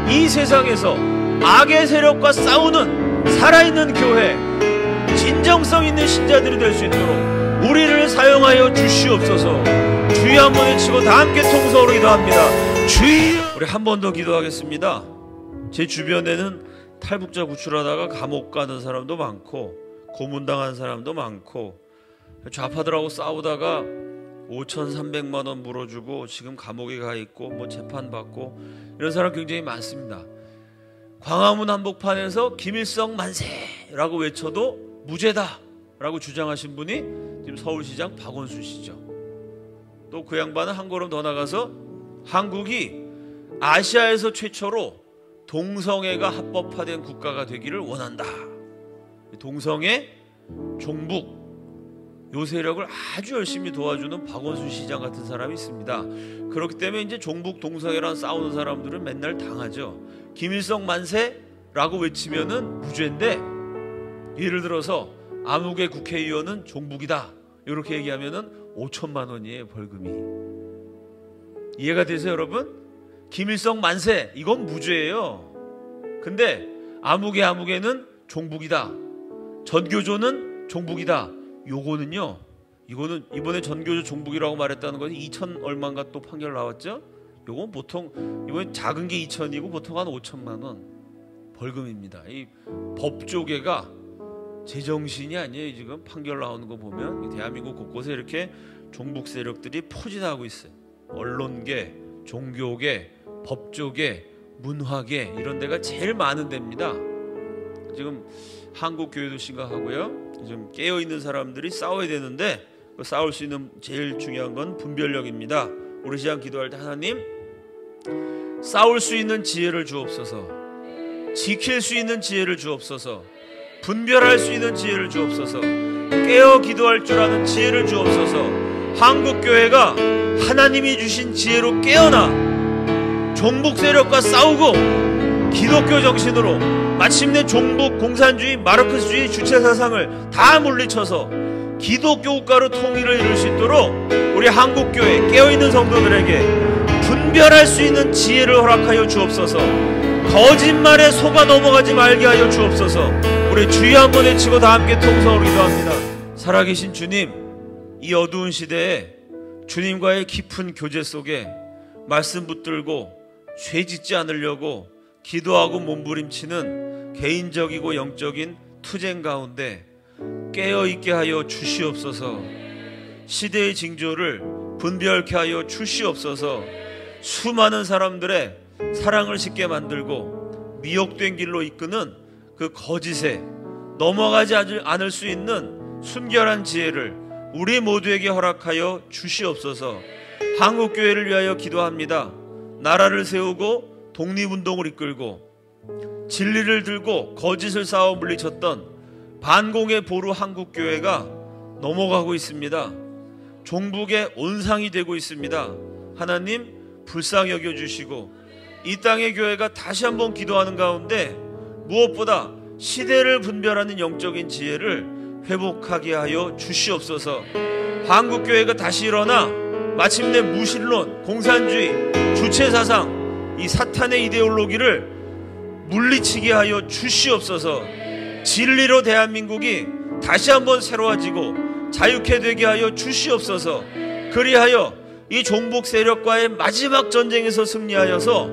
이 세상에서 악의 세력과 싸우는 살아있는 교회, 진정성 있는 신자들이 될 수 있도록 우리를 사용하여 주시옵소서. 주여 한번 외치고 다 함께 통성으로 기도합니다. 주여! 우리 한 번 더 기도하겠습니다. 제 주변에는 탈북자 구출하다가 감옥 가는 사람도 많고, 고문당한 사람도 많고, 좌파들하고 싸우다가 5,300만 원 물어주고 지금 감옥에 가 있고 뭐 재판받고, 이런 사람 굉장히 많습니다. 광화문 한복판에서 김일성 만세라고 외쳐도 무죄다 라고 주장하신 분이 지금 서울시장 박원순 씨죠. 또 그 양반은 한 걸음 더 나가서 한국이 아시아에서 최초로 동성애가 합법화된 국가가 되기를 원한다. 동성애, 종북, 요 세력을 아주 열심히 도와주는 박원순 시장 같은 사람이 있습니다. 그렇기 때문에 이제 종북 동성애랑 싸우는 사람들은 맨날 당하죠. 김일성 만세라고 외치면은 무죄인데, 예를 들어서 아무개 국회의원은 종북이다 이렇게 얘기하면은 5천만 원이에요, 벌금이. 이해가 되세요, 여러분? 김일성 만세, 이건 무죄예요. 근데 아무개는 종북이다, 전교조는 종북이다, 요거는요, 이거는 이번에 전교조 종북이라고 말했다는 것이 2천 얼마인가 또 판결 나왔죠? 요건 보통, 이번에 작은 게 2천이고 보통 한 5천만 원 벌금입니다. 이 법조계가 제정신이 아니에요. 지금 판결 나오는 거 보면 대한민국 곳곳에 이렇게 종북 세력들이 포진하고 있어요. 언론계, 종교계, 법조계, 문화계, 이런 데가 제일 많은 데입니다. 지금 한국 교회도 심각하고요. 좀 깨어있는 사람들이 싸워야 되는데, 싸울 수 있는 제일 중요한 건 분별력입니다. 우리 시간 기도할 때, 하나님, 싸울 수 있는 지혜를 주옵소서, 지킬 수 있는 지혜를 주옵소서, 분별할 수 있는 지혜를 주옵소서, 깨어 기도할 줄 아는 지혜를 주옵소서. 한국교회가 하나님이 주신 지혜로 깨어나 종북 세력과 싸우고, 기독교 정신으로 마침내 종북, 공산주의, 마르크스주의 주체사상을 다 물리쳐서 기독교 국가로 통일을 이룰 수 있도록 우리 한국교회 깨어있는 성도들에게 분별할 수 있는 지혜를 허락하여 주옵소서. 거짓말에 속아 넘어가지 말게 하여 주옵소서. 우리 주여 한번 외치고 다 함께 통성으로 기도합니다. 살아계신 주님, 이 어두운 시대에 주님과의 깊은 교제 속에 말씀 붙들고 죄 짓지 않으려고 기도하고 몸부림치는 개인적이고 영적인 투쟁 가운데 깨어있게 하여 주시옵소서. 시대의 징조를 분별케 하여 주시옵소서. 수많은 사람들의 사랑을 쉽게 만들고 미혹된 길로 이끄는 그 거짓에 넘어가지 않을 수 있는 순결한 지혜를 우리 모두에게 허락하여 주시옵소서. 한국교회를 위하여 기도합니다. 나라를 세우고 독립운동을 이끌고 진리를 들고 거짓을 싸워 물리쳤던 반공의 보루 한국교회가 넘어가고 있습니다. 종북의 온상이 되고 있습니다. 하나님, 불쌍히 여겨주시고 이 땅의 교회가 다시 한번 기도하는 가운데 무엇보다 시대를 분별하는 영적인 지혜를 회복하게 하여 주시옵소서. 한국교회가 다시 일어나 마침내 무신론, 공산주의, 주체사상, 이 사탄의 이데올로기를 물리치게 하여 주시옵소서. 진리로 대한민국이 다시 한번 새로워지고 자유케 되게 하여 주시옵소서. 그리하여 이 종북 세력과의 마지막 전쟁에서 승리하여서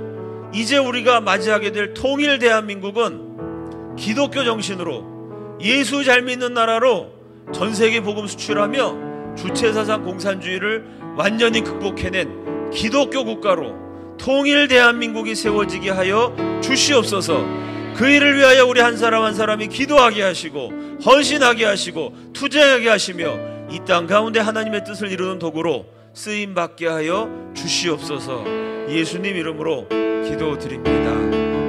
이제 우리가 맞이하게 될 통일 대한민국은 기독교 정신으로 예수 잘 믿는 나라로 전 세계 복음 수출하며 주체사상 공산주의를 완전히 극복해낸 기독교 국가로 통일 대한민국이 세워지게 하여 주시옵소서. 그 일을 위하여 우리 한 사람 한 사람이 기도하게 하시고 헌신하게 하시고 투쟁하게 하시며 이 땅 가운데 하나님의 뜻을 이루는 도구로 쓰임받게 하여 주시옵소서. 예수님 이름으로 기도드립니다.